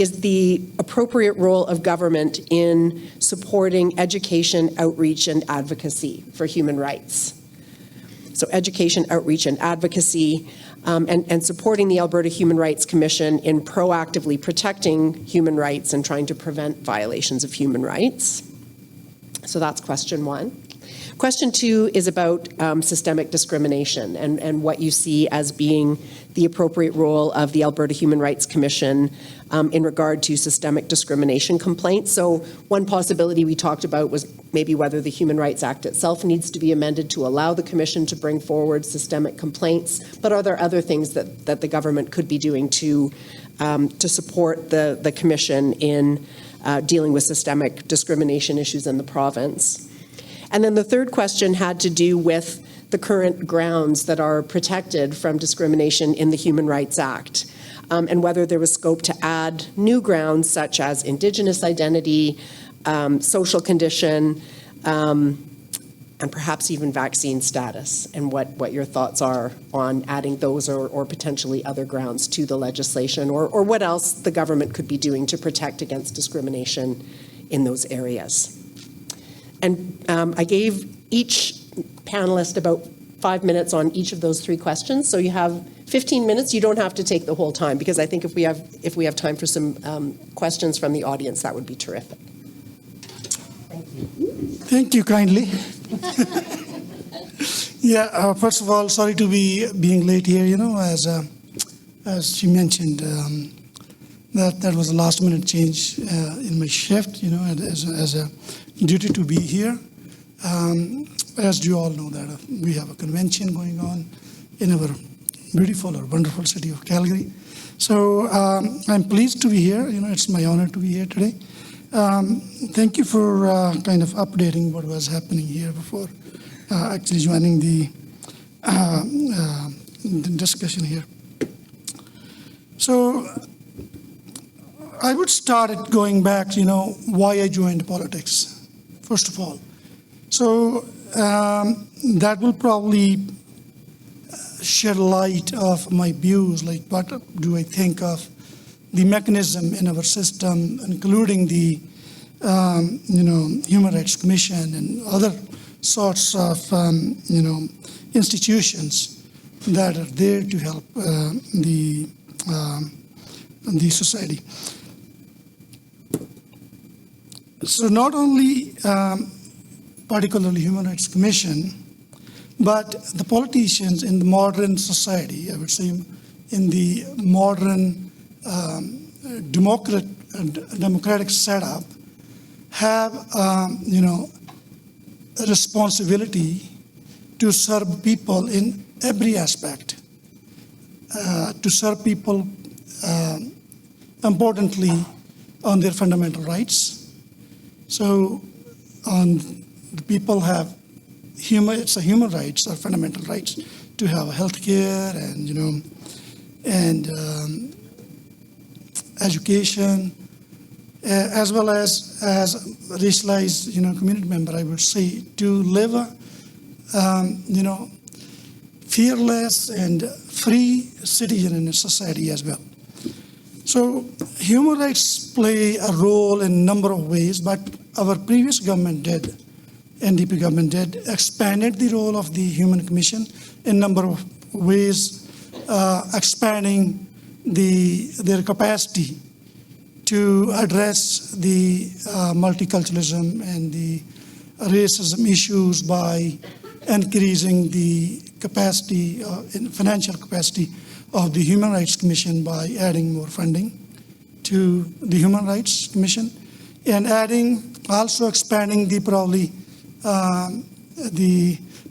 is the appropriate role of government in supporting education, outreach, and advocacy for human rights? So education, outreach, and advocacy, and supporting the Alberta Human Rights Commission in proactively protecting human rights and trying to prevent violations of human rights. So that's question 1. Question 2 is about systemic discrimination and what you see as being the appropriate role of the Alberta Human Rights Commission in regard to systemic discrimination complaints. So one possibility we talked about was maybe whether the Human Rights Act itself needs to be amended to allow the Commission to bring forward systemic complaints. But are there other things that the government could be doing to support the Commission in dealing with systemic discrimination issues in the province? And then the third question had to do with the current grounds that are protected from discrimination in the Human Rights Act, and whether there was scope to add new grounds such as Indigenous identity, social condition, and perhaps even vaccine status, and what your thoughts are on adding those or potentially other grounds to the legislation, or what else the government could be doing to protect against discrimination in those areas. And I gave each panelist about 5 minutes on each of those 3 questions, so you have 15 minutes. You don't have to take the whole time, because I think if we have time for some questions from the audience, that would be terrific. Thank you kindly. Yeah, first of all, sorry to be being late here, as she mentioned, that was a last minute change in my shift, as a duty to be here. As you all know that we have a convention going on in our beautiful or wonderful city of Calgary. So I'm pleased to be here. It's my honor to be here today. Thank you for kind of updating what was happening here before actually joining the discussion here. So I would start at going back, why I joined politics, first of all. So that will probably shed light of my views, like what do I think of the mechanism in our system, including the Human Rights Commission and other sorts of institutions that are there to help the society. So not only particularly Human Rights Commission, but the politicians in the modern society, I would say in the modern democratic setup, have a responsibility to serve people in every aspect, to serve people importantly on their fundamental rights. So the people have it's a human rights or fundamental rights to have health care and education, as well as racialized community member, I would say, to live a fearless and free citizen in a society as well. So human rights play a role in a number of ways, but our previous government did, NDP government did, expanded the role of the Human Commission in a number of ways, expanding their capacity to address the multiculturalism and the racism issues by increasing the capacity, financial capacity of the Human Rights Commission by adding more funding to the Human Rights Commission, and also expanding the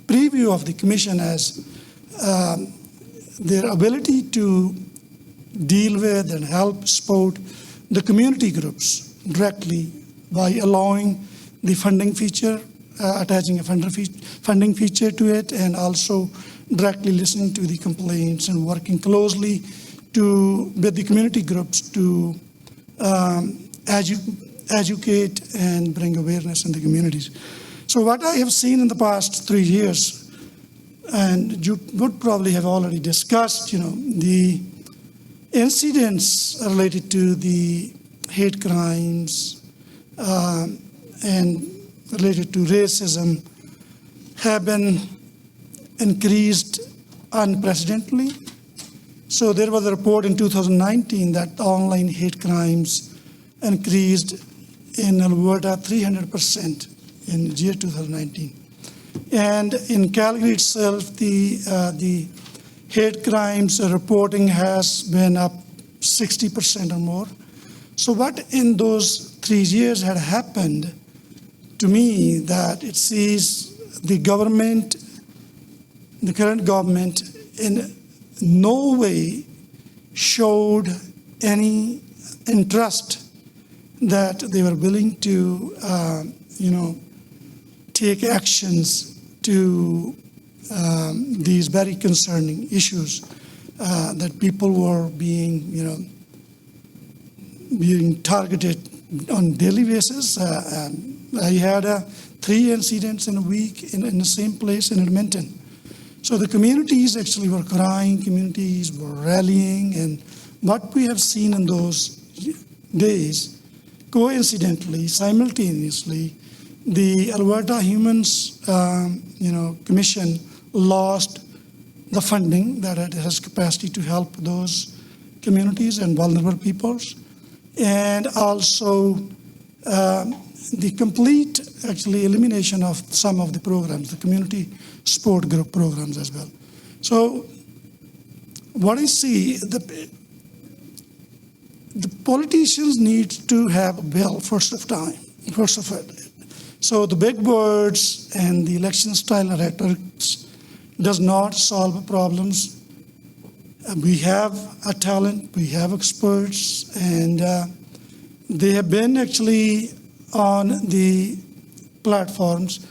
preview of the Commission as their ability to deal with and help support the community groups directly by allowing the funding feature, attaching a funding feature to it, and also directly listening to the complaints and working closely with the community groups to educate and bring awareness in the communities. So what I have seen in the past 3 years, and you would probably have already discussed, the incidents related to the hate crimes and related to racism have been increased unprecedentedly. So there was a report in 2019 that online hate crimes increased in Alberta 300% in the year 2019. And in Calgary itself, the hate crimes reporting has been up 60% or more. So what in those 3 years had happened to me, that it sees the government, the current government, in no way showed any interest that they were willing to, take actions to these very concerning issues that people were being targeted on a daily basis. I had 3 incidents in a week in the same place in Edmonton. So the communities actually were crying, communities were rallying, and what we have seen in those days, coincidentally, simultaneously, the Alberta Humans Commission lost the funding that it has capacity to help those communities and vulnerable peoples, and also the complete actually elimination of some of the programs, the community sport group programs as well. So what I see, the politicians need to have a bill first of it. So the big words and the election style rhetoric does not solve problems. We have a talent, we have experts, and they have been actually on the platforms.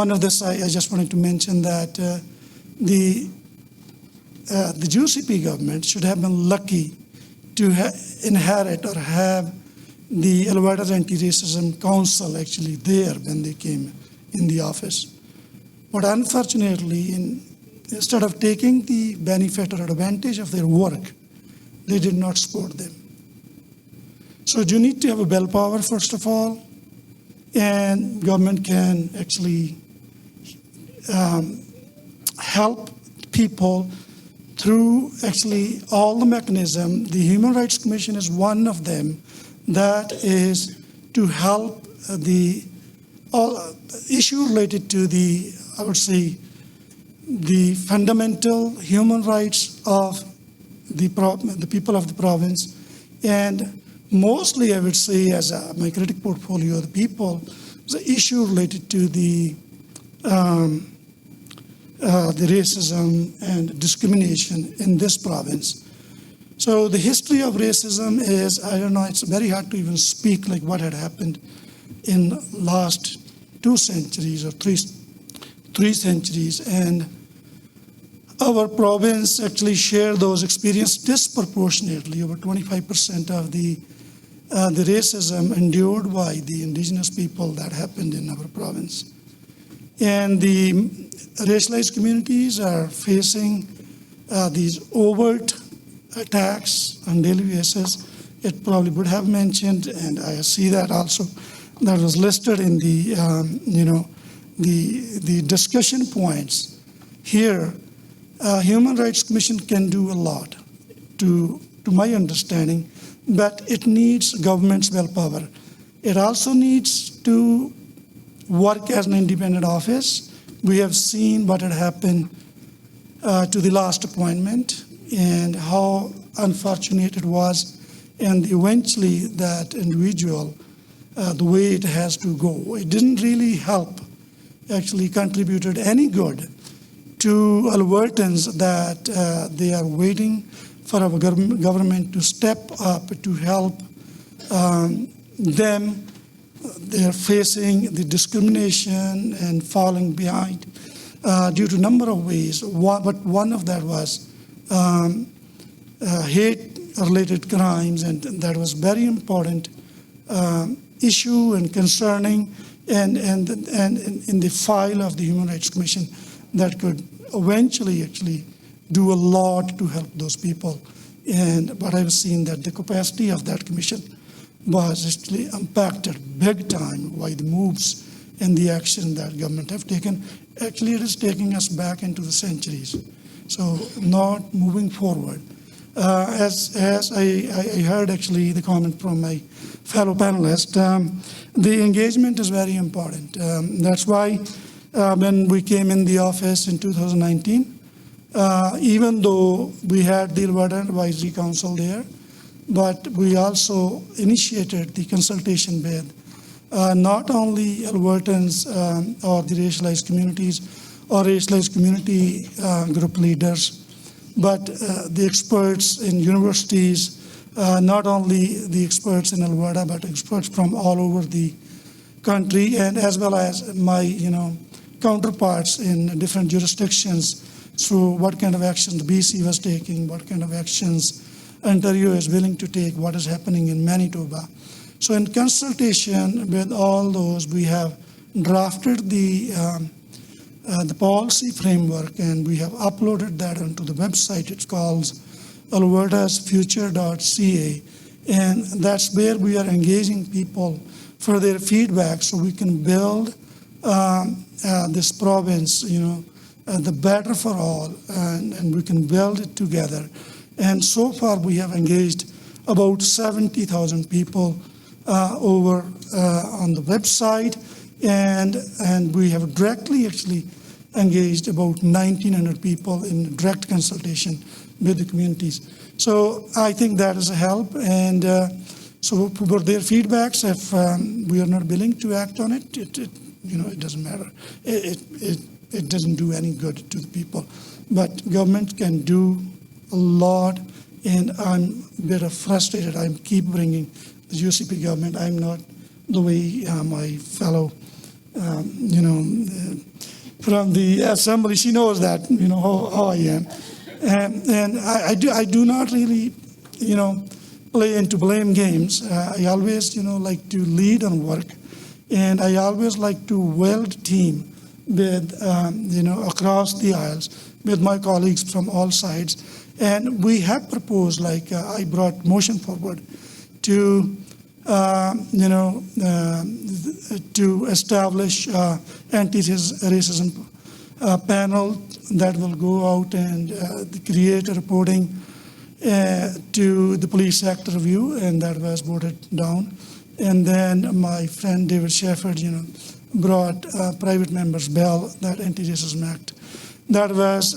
One of this, I just wanted to mention that the UCP government should have been lucky to inherit or have the Alberta's Anti-Racism Council actually there when they came in the office. But unfortunately, instead of taking the benefit or advantage of their work, they did not support them. So you need to have a bell power, first of all, and government can actually help people through actually all the mechanism. The Human Rights Commission is one of them that is to help the issue related to the, I would say, the fundamental human rights of the people of the province. And mostly, I would say, as my critic portfolio, the people, the issue related to the racism and discrimination in this province. So the history of racism is, I don't know, it's very hard to even speak like what had happened in last 2 centuries or three centuries. And our province actually shared those experiences disproportionately. Over 25% of the racism endured by the indigenous people that happened in our province. And the racialized communities are facing these overt attacks on daily basis. It probably would have mentioned, and I see that also, that was listed in the, the discussion points here. Human Rights Commission can do a lot, to my understanding, but it needs government's willpower. It also needs to work as an independent office. We have seen what had happened to the last appointment and how unfortunate it was, and eventually that individual, the way it has to go. It didn't really help, actually contributed any good to Albertans that they are waiting for our government to step up to help them. They're facing the discrimination and falling behind due to a number of ways. But one of that was hate-related crimes, and that was very important issue and concerning, and in the file of the Human Rights Commission that could eventually actually do a lot to help those people. But I've seen that the capacity of that commission was actually impacted big time by the moves and the action that government have taken. Actually, it is taking us back into the centuries. So not moving forward. As I heard actually the comment from my fellow panelist, the engagement is very important. That's why when we came in the office in 2019, even though we had the Alberta Advisory Council there, but we also initiated the consultation with not only Albertans or the racialized communities or racialized community group leaders, but the experts in universities, not only the experts in Alberta, but experts from all over the country, and as well as my counterparts in different jurisdictions. So what kind of action the BC was taking, what kind of actions Ontario is willing to take, what is happening in Manitoba. So in consultation with all those, we have drafted the policy framework, and we have uploaded that onto the website. It's called albertasfuture.ca, and that's where we are engaging people for their feedback so we can build this province, the better for all, and we can build it together. And so far we have engaged about 70,000 people over on the website, and we have directly actually engaged about 1,900 people in direct consultation with the communities. So I think that is a help, and so for their feedbacks, if we are not willing to act on it, it doesn't matter. It doesn't do any good to the people. But government can do a lot, and I'm a bit frustrated. I keep bringing the UCP government. I'm not the way my fellow, from the assembly. She knows that, how I am, and I do not really, play into blame games. I always, like to lead and work, and I always like to weld team with, across the aisles with my colleagues from all sides. And we have proposed, like I brought motion forward to, to establish anti-racism panel that will go out and create a reporting to the police sector review, and that was voted down. And then my friend David Shepherd, brought a private member's bill, that Anti-Racism Act, that was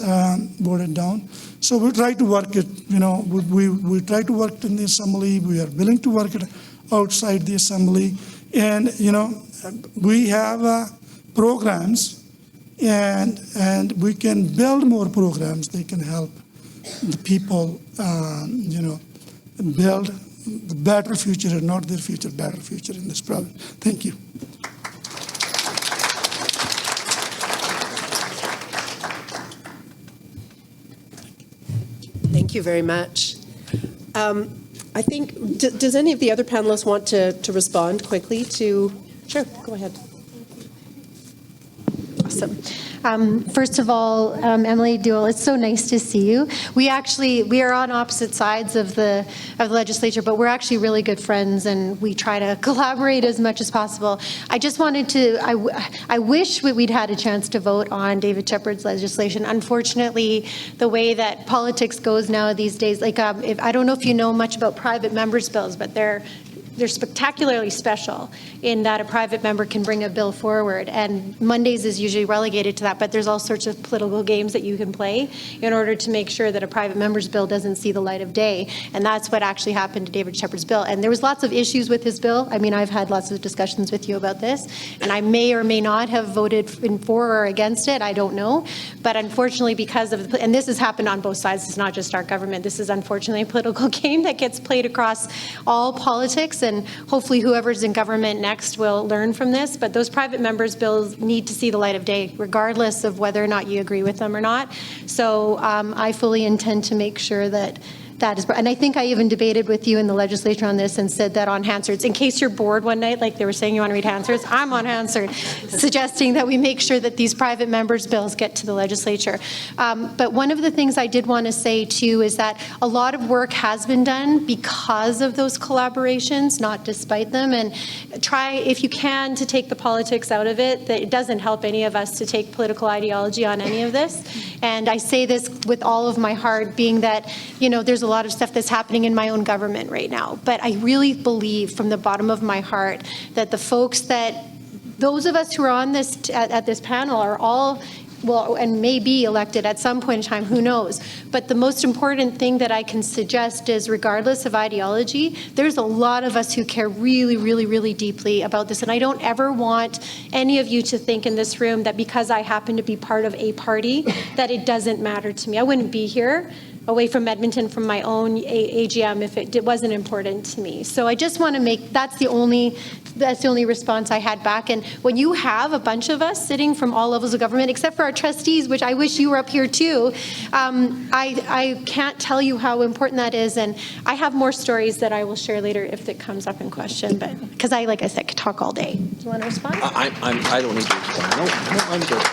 voted down. So we try to work it, we try to work in the assembly. We are willing to work it outside the assembly. And, we have programs, and we can build more programs. They can help the people, build the better future, and not their future, better future in this province. Thank you. Thank you very much. I think, does any of the other panelists want to respond quickly to? Sure, go ahead. Awesome. First of all, Emily, Deol, it's so nice to see you. We are on opposite sides of the legislature, but we're actually really good friends, and we try to collaborate as much as possible. I just wanted to, I wish we'd had a chance to vote on David Shepherd's legislation. Unfortunately, the way that politics goes now these days, like I don't know if you know much about private members' bills, but they're spectacularly special in that a private member can bring a bill forward, and Mondays is usually relegated to that, but there's all sorts of political games that you can play in order to make sure that a private member's bill doesn't see the light of day, and that's what actually happened to David Shepherd's bill. And there was lots of issues with his bill. I mean, I've had lots of discussions with you about this, and I may or may not have voted for or against it, I don't know, but unfortunately because of, and this has happened on both sides, it's not just our government, this is unfortunately a political game that gets played across all politics, and hopefully whoever's in government next will learn from this. But those private members' bills need to see the light of day, regardless of whether or not you agree with them or not. So I fully intend to make sure that that is, and I think I even debated with you in the legislature on this and said that on Hansard's, in case you're bored one night, like they were saying you want to read Hansard's, I'm on Hansard, suggesting that we make sure that these private members' bills get to the legislature. But one of the things I did want to say too is that a lot of work has been done because of those collaborations, not despite them, and try, if you can, to take the politics out of it. That it doesn't help any of us to take political ideology on any of this. And I say this with all of my heart, being that, there's a lot of stuff that's happening in my own government right now. But I really believe from the bottom of my heart that those of us who are on this at this panel are all, well, and may be elected at some point in time, who knows. But the most important thing that I can suggest is, regardless of ideology, there's a lot of us who care really, really, really deeply about this. And I don't ever want any of you to think in this room that because I happen to be part of a party, that it doesn't matter to me. I wouldn't be here away from Edmonton from my own AGM if it wasn't important to me. So I just want to make, that's the only response I had back. And when you have a bunch of us sitting from all levels of government, except for our trustees, which I wish you were up here too. I can't tell you how important that is, and I have more stories that I will share later if it comes up in question, but because like I said, could talk all day. Do you want to respond? I don't need to respond. No, I'm good.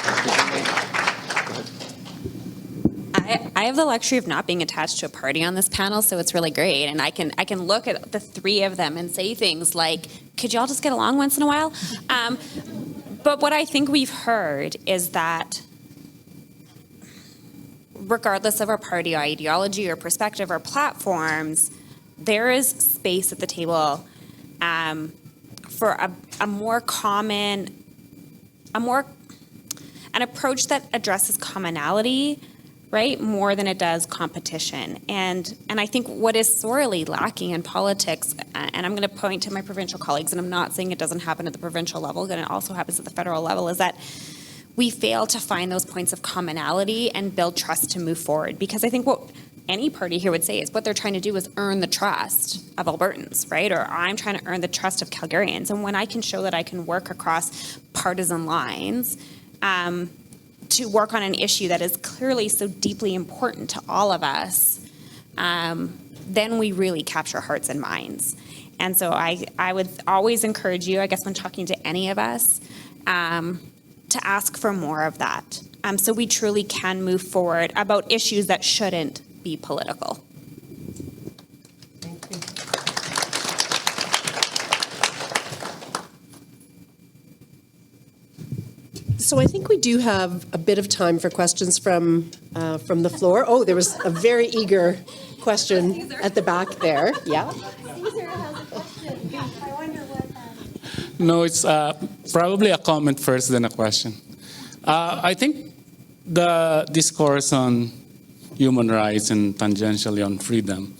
I have the luxury of not being attached to a party on this panel, so it's really great. And I can look at the three of them and say things like, could y'all just get along once in a while? But what I think we've heard is that regardless of our party ideology or perspective or platforms, there is space at the table for a more common, an approach that addresses commonality, right, more than it does competition. And I think what is sorely lacking in politics, and I'm going to point to my provincial colleagues, and I'm not saying it doesn't happen at the provincial level, and it also happens at the federal level, is that we fail to find those points of commonality and build trust to move forward. Because I think what any party here would say is what they're trying to do is earn the trust of Albertans, right? Or I'm trying to earn the trust of Calgarians. And when I can show that I can work across partisan lines, to work on an issue that is clearly so deeply important to all of us, then we really capture hearts and minds. And so I would always encourage you, I guess when talking to any of us, to ask for more of that. So we truly can move forward about issues that shouldn't be political. So I think we do have a bit of time for questions from the floor. Oh, there was a very eager question at the back there. Yeah. Caesar has a question. I wonder what No, it's probably a comment first, then a question. I think the discourse on human rights and tangentially on freedom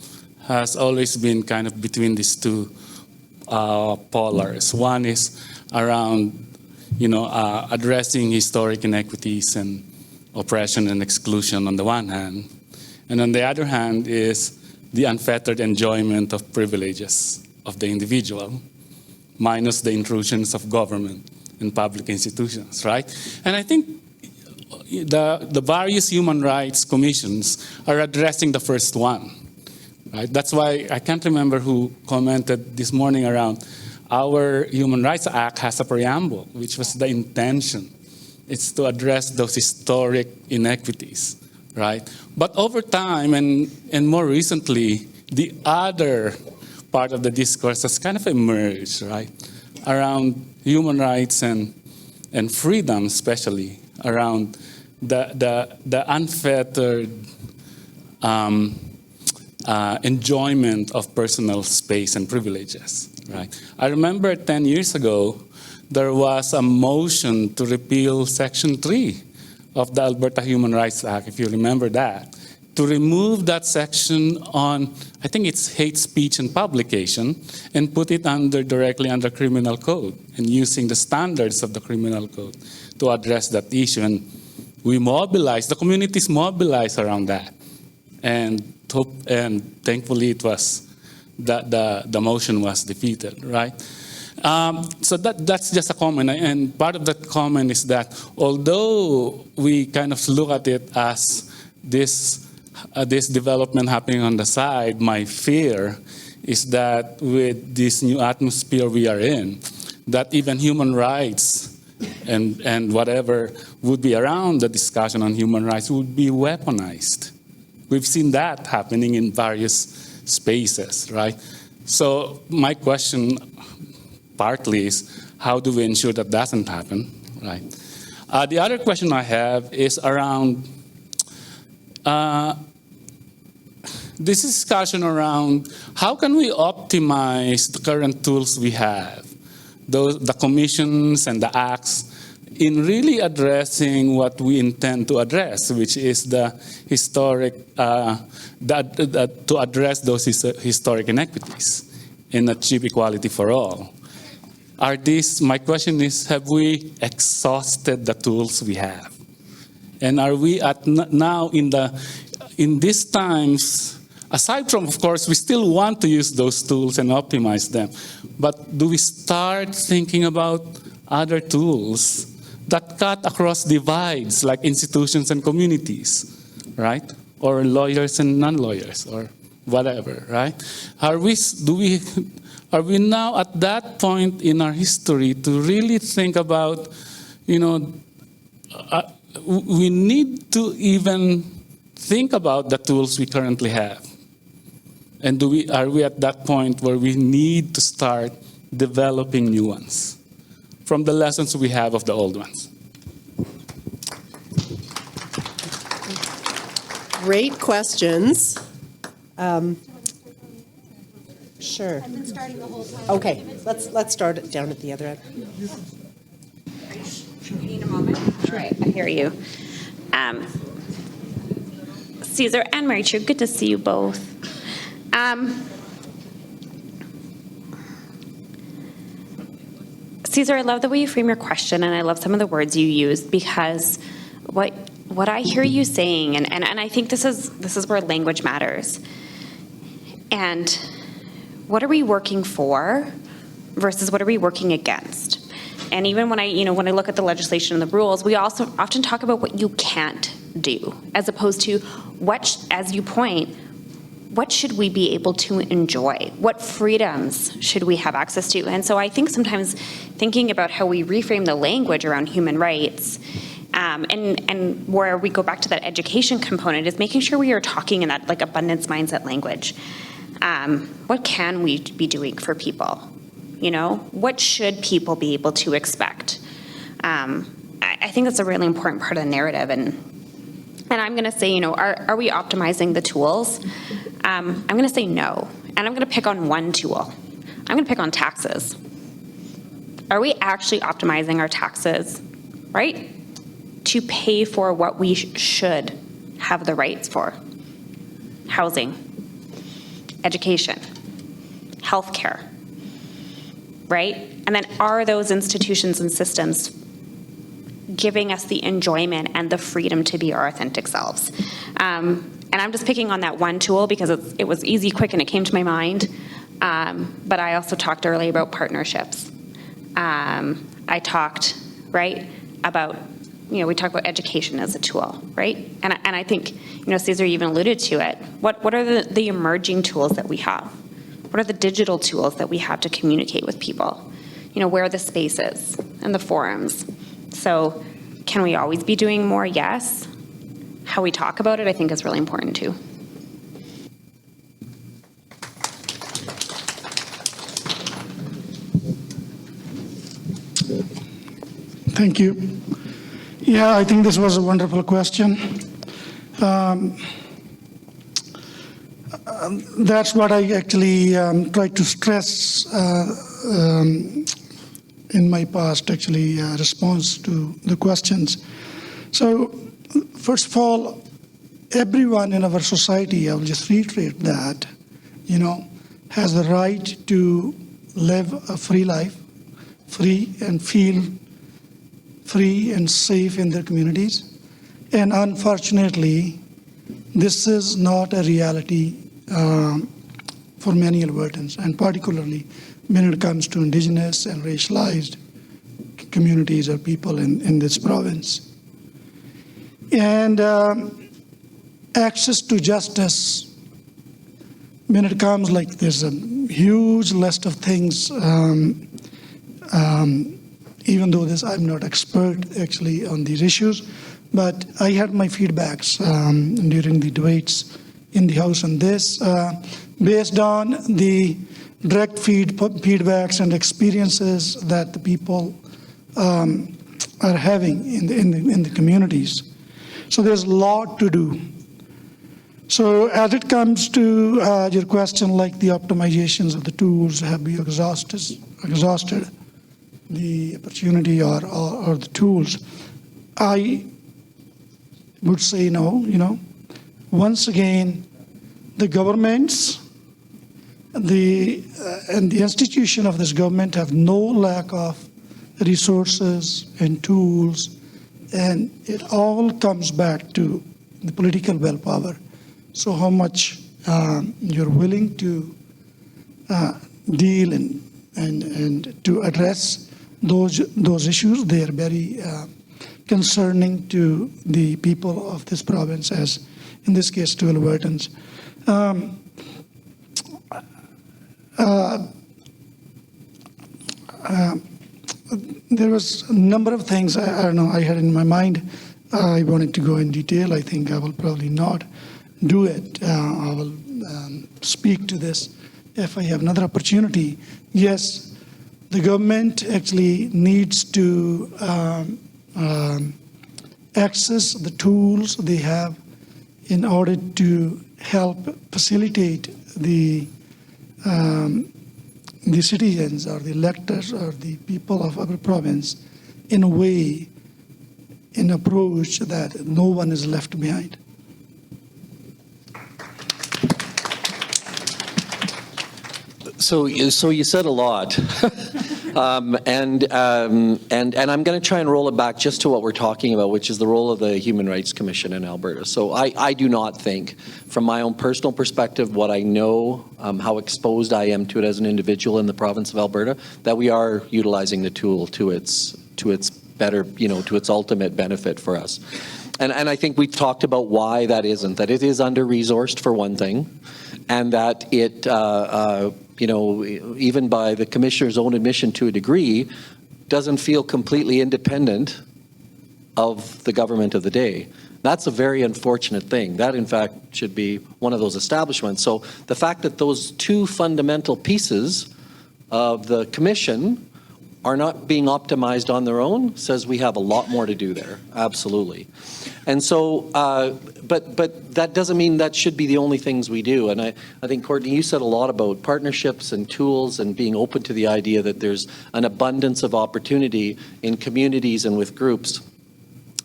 has always been kind of between these two polars. One is around addressing historic inequities and oppression and exclusion on the one hand. And on the other hand is the unfettered enjoyment of privileges of the individual, minus the intrusions of government and public institutions, right? And I think the various human rights commissions are addressing the first one, right? That's why I can't remember who commented this morning around our Human Rights Act has a preamble, which was the intention. It's to address those historic inequities, right? But over time and more recently, the other part of the discourse has kind of emerged, right? Around human rights and freedom, especially around the unfettered enjoyment of personal space and privileges. Right. I remember 10 years ago, there was a motion to repeal Section 3 of the Alberta Human Rights Act, if you remember that, to remove that section on, I think it's hate speech and publication, and put it directly under criminal code, and using the standards of the criminal code to address that issue. And we mobilized, the communities mobilized around that. And thankfully it was the motion was defeated, right? So that's just a comment, and part of that comment is that although we kind of look at it as this development happening on the side, my fear is that with this new atmosphere we are in, that even human rights and whatever would be around the discussion on human rights would be weaponized. We've seen that happening in various spaces, right? So my question partly is, how do we ensure that doesn't happen, right? The other question I have is around this discussion around how can we optimize the current tools we have, the commissions and the acts, in really addressing what we intend to address, which is the historic, to address those historic inequities and achieve equality for all. My question is, have we exhausted the tools we have? And are we now in these times, aside from, of course, we still want to use those tools and optimize them, but do we start thinking about other tools that cut across divides like institutions and communities, right? Or lawyers and non-lawyers, or whatever, right? Are we now at that point in our history to really think about, we need to even think about the tools we currently have? And are we at that point where we need to start developing new ones from the lessons we have of the old ones? Great questions. Sure. I've been starting the whole time. Okay, let's start it down at the other end. You need a moment? All right, I hear you. Caesar and Marichu, good to see you both. Caesar, I love the way you frame your question, and I love some of the words you used, because what I hear you saying, and I think this is where language matters. And what are we working for versus what are we working against? And even when I look at the legislation and the rules, we also often talk about what you can't do, as opposed to what, as you point, what should we be able to enjoy? What freedoms should we have access to? And so I think sometimes thinking about how we reframe the language around human rights, and where we go back to that education component, is making sure we are talking in that like abundance mindset language. What can we be doing for people? What should people be able to expect? I think that's a really important part of the narrative. And I'm going to say, are we optimizing the tools? I'm going to say no. And I'm going to pick on one tool. I'm going to pick on taxes. Are we actually optimizing our taxes, right, to pay for what we should have the rights for? Housing, education, healthcare, right? And then are those institutions and systems giving us the enjoyment and the freedom to be our authentic selves? And I'm just picking on that one tool because it was easy, quick, and it came to my mind. But I also talked earlier about partnerships. I talked, right, about, we talked about education as a tool, right? And I think, Caesar even alluded to it. What are the emerging tools that we have? What are the digital tools that we have to communicate with people? Where are the spaces and the forums? So can we always be doing more? Yes. How we talk about it, I think, is really important too. Thank you. Yeah, I think this was a wonderful question. That's what I actually tried to stress in my past, response to the questions. So, first of all, everyone in our society, I will just reiterate that, has the right to live a free life, free and feel free and safe in their communities. And unfortunately, this is not a reality for many Albertans, and particularly when it comes to Indigenous and racialized communities or people in this province. And access to justice, when it comes like there's a huge list of things, even though I'm not expert actually on these issues, but I had my feedbacks during the debates in the House on this, based on the direct feedbacks and experiences that the people are having in the communities. So there's a lot to do. So as it comes to your question, like the optimizations of the tools, have we exhausted the opportunity or the tools? I would say no. Once again, the governments, and the institution of this government have no lack of resources and tools, and it all comes back to the political willpower. So how much you're willing to deal and to address those issues, they are very concerning to the people of this province, as in this case to Albertans. There was a number of things I don't know I had in my mind. I wanted to go in detail. I think I will probably not do it. I will speak to this if I have another opportunity. Yes, the government actually needs to access the tools they have in order to help facilitate the citizens or the electors or the people of our province in a way, in approach that no one is left behind. So you said a lot, and I'm going to try and roll it back just to what we're talking about, which is the role of the Human Rights Commission in Alberta. So I do not think, from my own personal perspective, what I know, how exposed I am to it as an individual in the province of Alberta, that we are utilizing the tool to its better, to its ultimate benefit for us. And I think we've talked about why that isn't, that it is under-resourced for one thing, and that it, even by the Commissioner's own admission to a degree, doesn't feel completely independent of the government of the day. That's a very unfortunate thing. That, in fact, should be one of those establishments. So the fact that those two fundamental pieces of the Commission are not being optimized on their own says we have a lot more to do there, absolutely. And so, but that doesn't mean that should be the only things we do. And I think, Kourtney, you said a lot about partnerships and tools and being open to the idea that there's an abundance of opportunity in communities and with groups.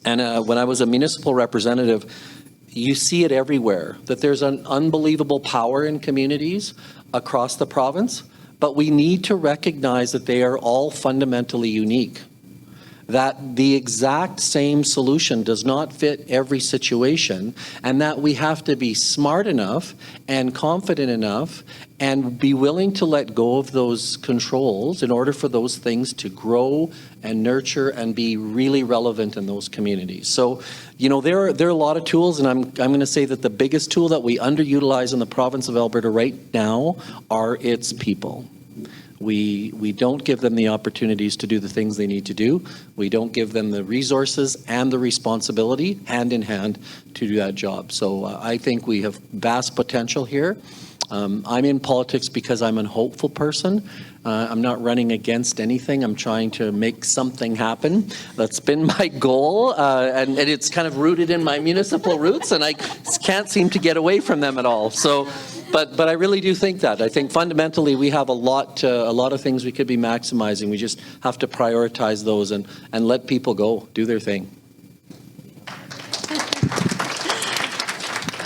And when I was a municipal representative, you see it everywhere, that there's an unbelievable power in communities across the province. But we need to recognize that they are all fundamentally unique, that the exact same solution does not fit every situation, and that we have to be smart enough and confident enough and be willing to let go of those controls in order for those things to grow and nurture and be really relevant in those communities. So, there are a lot of tools, and I'm going to say that the biggest tool that we underutilize in the province of Alberta right now are its people. We don't give them the opportunities to do the things they need to do. We don't give them the resources and the responsibility, hand in hand, to do that job. So I think we have vast potential here. I'm in politics because I'm a hopeful person. I'm not running against anything. I'm trying to make something happen. That's been my goal, and it's kind of rooted in my municipal roots, and I can't seem to get away from them at all. So, but I really do think that. I think fundamentally we have a lot of things we could be maximizing. We just have to prioritize those and let people go, do their thing.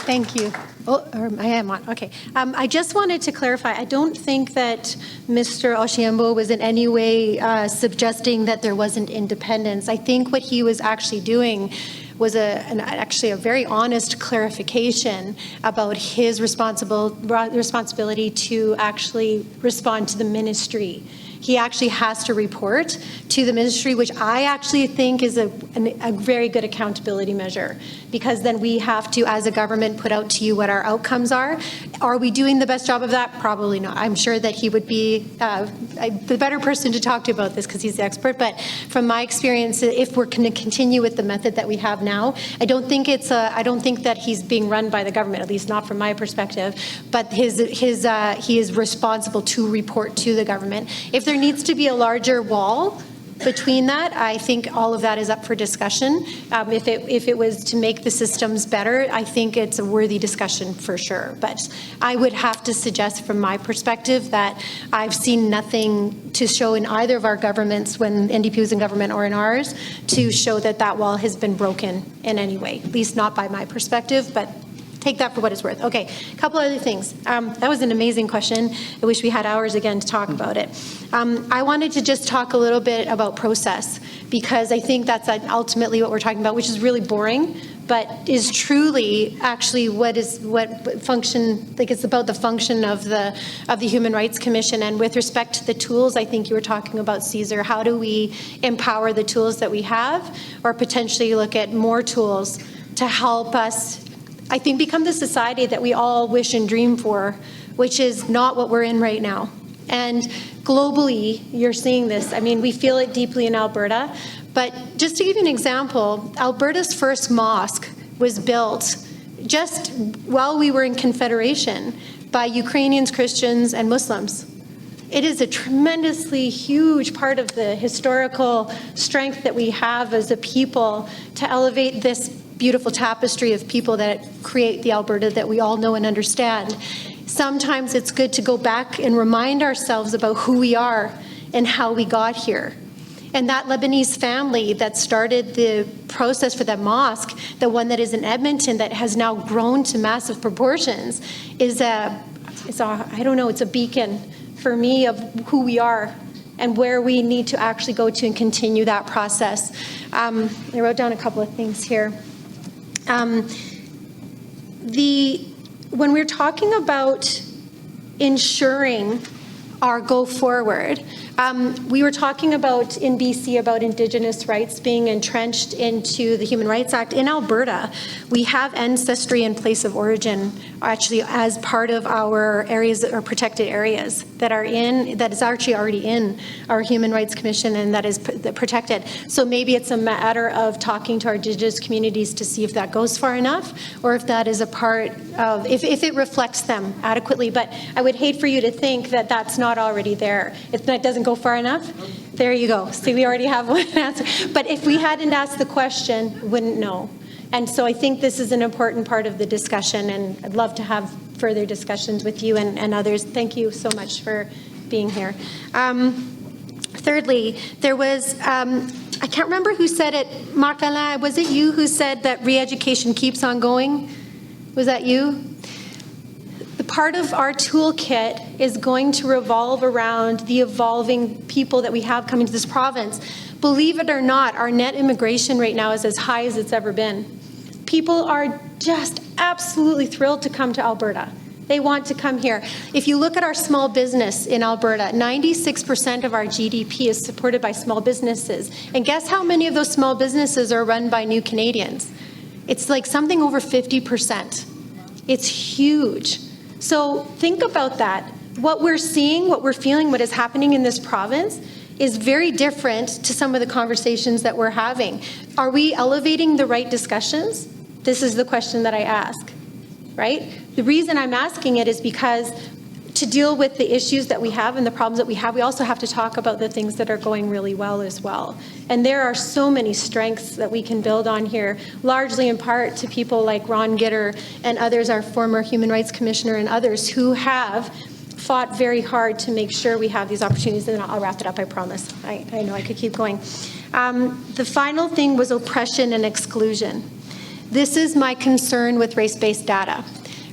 Thank you. Oh, I am on. Okay. I just wanted to clarify. I don't think that Mr. Oshiembo was in any way suggesting that there wasn't independence. I think what he was actually doing was actually a very honest clarification about his responsibility to actually respond to the ministry. He actually has to report to the ministry, which I actually think is a very good accountability measure, because then we have to, as a government, put out to you what our outcomes are. Are we doing the best job of that? Probably not. I'm sure that he would be the better person to talk to about this because he's the expert. But from my experience, if we're going to continue with the method that we have now, I don't think that he's being run by the government, at least not from my perspective. But he is responsible to report to the government. If there needs to be a larger wall between that, I think all of that is up for discussion. If it was to make the systems better, I think it's a worthy discussion for sure. But I would have to suggest from my perspective that I've seen nothing to show in either of our governments, when NDP was in government or in ours, to show that that wall has been broken in any way, at least not by my perspective. But take that for what it's worth. Okay, a couple other things. That was an amazing question. I wish we had hours again to talk about it. I wanted to just talk a little bit about process, because I think that's ultimately what we're talking about, which is really boring, but is truly actually what function, like it's about the function of the Human Rights Commission. And with respect to the tools, I think you were talking about, Caesar, how do we empower the tools that we have, or potentially look at more tools to help us, I think, become the society that we all wish and dream for, which is not what we're in right now. And globally, you're seeing this. I mean, we feel it deeply in Alberta. But just to give you an example, Alberta's first mosque was built just while we were in Confederation by Ukrainians, Christians, and Muslims. It is a tremendously huge part of the historical strength that we have as a people to elevate this beautiful tapestry of people that create the Alberta that we all know and understand. Sometimes it's good to go back and remind ourselves about who we are and how we got here. And that Lebanese family that started the process for that mosque, the one that is in Edmonton that has now grown to massive proportions, is I don't know, it's a beacon for me of who we are and where we need to actually go to and continue that process. I wrote down a couple of things here. When we're talking about ensuring our go forward, we were talking about in BC about Indigenous rights being entrenched into the Human Rights Act. In Alberta, we have ancestry and place of origin actually as part of our areas or protected areas that is actually already in our Human Rights Commission and that is protected. So maybe it's a matter of talking to our Indigenous communities to see if that goes far enough or if that is a part of, if it reflects them adequately. But I would hate for you to think that that's not already there. If that doesn't go far enough, there you go. See, we already have one answer. But if we hadn't asked the question, we wouldn't know. And so I think this is an important part of the discussion, and I'd love to have further discussions with you and others. Thank you so much for being here. Thirdly, there was, I can't remember who said it, Marc-Alain, was it you who said that re-education keeps on going? Was that you? The part of our toolkit is going to revolve around the evolving people that we have coming to this province. Believe it or not, our net immigration right now is as high as it's ever been. People are just absolutely thrilled to come to Alberta. They want to come here. If you look at our small business in Alberta, 96% of our GDP is supported by small businesses. And guess how many of those small businesses are run by new Canadians? It's like something over 50%. It's huge. So think about that. What we're seeing, what we're feeling, what is happening in this province is very different to some of the conversations that we're having. Are we elevating the right discussions? This is the question that I ask, right? The reason I'm asking it is because to deal with the issues that we have and the problems that we have, we also have to talk about the things that are going really well as well. And there are so many strengths that we can build on here, largely in part to people like Ron Gitter and others, our former Human Rights Commissioner and others who have fought very hard to make sure we have these opportunities. And I'll wrap it up, I promise. I know I could keep going. The final thing was oppression and exclusion. This is my concern with race-based data.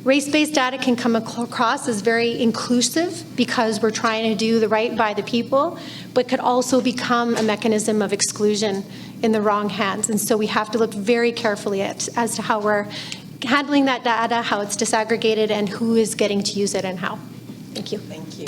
Race-based data can come across as very inclusive because we're trying to do the right by the people, but could also become a mechanism of exclusion in the wrong hands. And so we have to look very carefully as to how we're handling that data, how it's disaggregated, and who is getting to use it and how. Thank you. Thank you.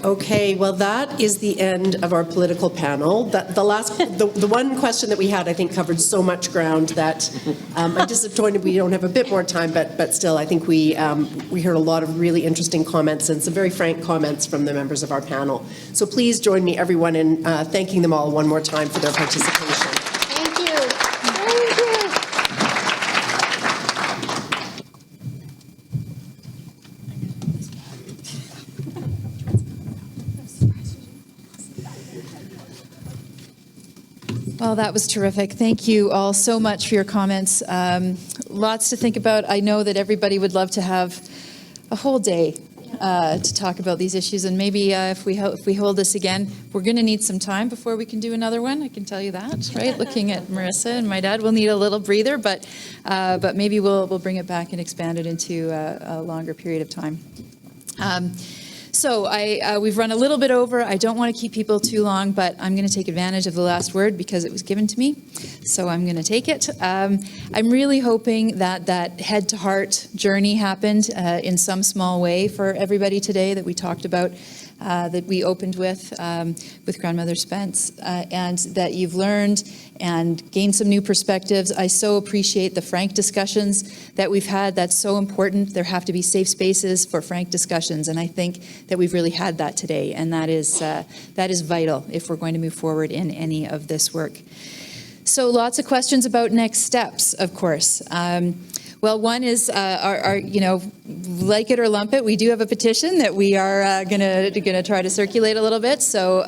Okay, well, that is the end of our political panel. The one question that we had, I think, covered so much ground that I'm disappointed we don't have a bit more time, but still, I think we heard a lot of really interesting comments and some very frank comments from the members of our panel. So please join me, everyone, in thanking them all one more time for their participation. Thank you. Thank you. Well, that was terrific. Thank you all so much for your comments. Lots to think about. I know that everybody would love to have a whole day to talk about these issues, and maybe if we hold this again, we're going to need some time before we can do another one. I can tell you that, right? Looking at Marissa and my dad, we'll need a little breather, but maybe we'll bring it back and expand it into a longer period of time. So we've run a little bit over. I don't want to keep people too long, but I'm going to take advantage of the last word because it was given to me. So I'm going to take it. I'm really hoping that that head-to-heart journey happened in some small way for everybody today that we talked about, that we opened with Grandmother Spence, and that you've learned and gained some new perspectives. I so appreciate the frank discussions that we've had. That's so important. There have to be safe spaces for frank discussions, and I think that we've really had that today, and that is vital if we're going to move forward in any of this work. So lots of questions about next steps, of course. Well, one is, like it or lump it, we do have a petition that we are going to try to circulate a little bit. So,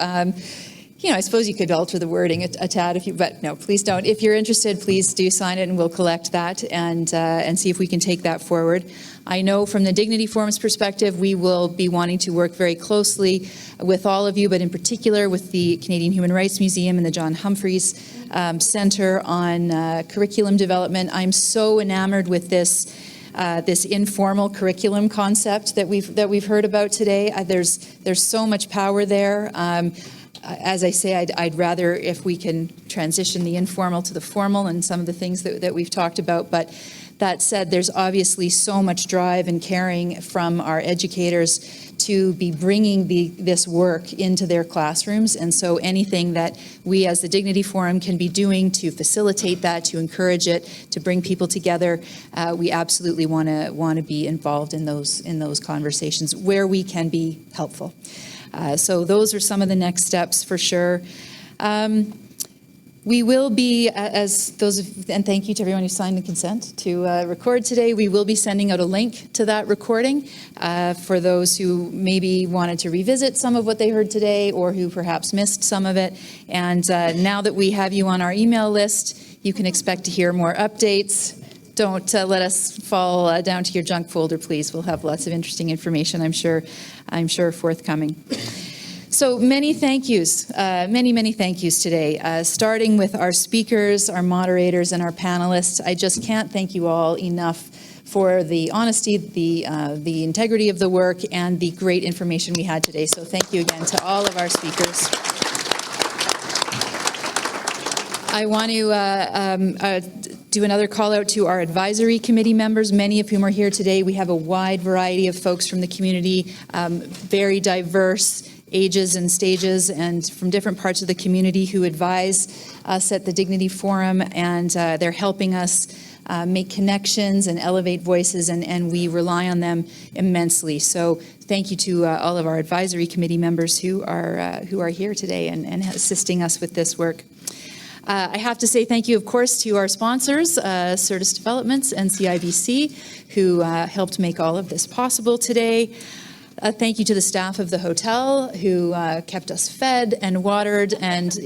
I suppose you could alter the wording a tad but no, please don't. If you're interested, please do sign it, and we'll collect that and see if we can take that forward. I know from the Dignity Forum's perspective, we will be wanting to work very closely with all of you, but in particular with the Canadian Human Rights Museum and the John Humphreys Center on curriculum development. I'm so enamored with this informal curriculum concept that we've heard about today. There's so much power there. As I say, I'd rather if we can transition the informal to the formal and some of the things that we've talked about. But that said, there's obviously so much drive and caring from our educators to be bringing this work into their classrooms. And so anything that we as the Dignity Forum can be doing to facilitate that, to encourage it, to bring people together, we absolutely want to be involved in those conversations where we can be helpful. So those are some of the next steps for sure. We will be, and thank you to everyone who signed the consent to record today. We will be sending out a link to that recording for those who maybe wanted to revisit some of what they heard today or who perhaps missed some of it. And now that we have you on our email list, you can expect to hear more updates. Don't let us fall down to your junk folder, please. We'll have lots of interesting information, I'm sure forthcoming. So many thank yous, many thank yous today, starting with our speakers, our moderators, and our panelists. I just can't thank you all enough for the honesty, the integrity of the work, and the great information we had today. So thank you again to all of our speakers. I want to do another call out to our advisory committee members, many of whom are here today. We have a wide variety of folks from the community, very diverse ages and stages, and from different parts of the community who advise us at the Dignity Forum, and they're helping us make connections and elevate voices, and we rely on them immensely. So thank you to all of our advisory committee members who are here today and assisting us with this work. I have to say thank you, of course, to our sponsors, Certis Developments and CIBC, who helped make all of this possible today. Thank you to the staff of the hotel who kept us fed and watered and,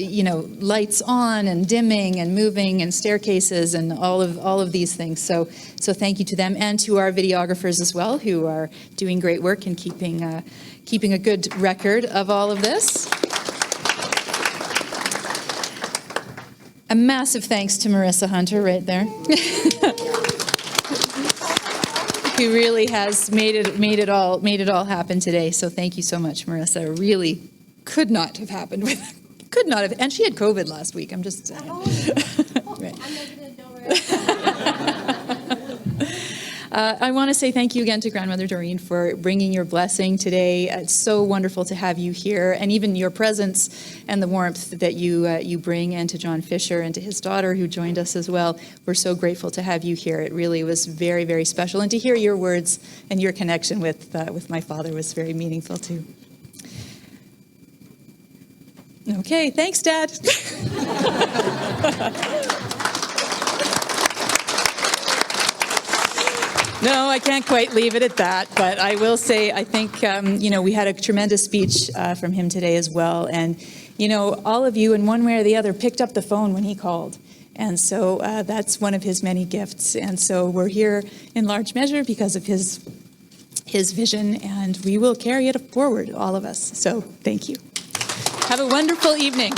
lights on and dimming and moving and staircases and all of these things. So thank you to them, and to our videographers as well, who are doing great work and keeping a good record of all of this. A massive thanks to Marissa Hunter right there. Who really has made it all happen today. So thank you so much, Marissa. It really could not have happened and she had COVID last week. I'm just saying. Right. I'm negative, don't worry. I want to say thank you again to Grandmother Doreen for bringing your blessing today. It's so wonderful to have you here, and even your presence and the warmth that you bring, and to John Fisher and to his daughter who joined us as well. We're so grateful to have you here. It really was very, very special, and to hear your words and your connection with my father was very meaningful too. Okay, thanks, Dad. No, I can't quite leave it at that, but I will say I think, we had a tremendous speech from him today as well. And, all of you in one way or the other picked up the phone when he called. And so that's one of his many gifts. And so we're here in large measure because of his vision, and we will carry it forward, all of us. So thank you. Have a wonderful evening.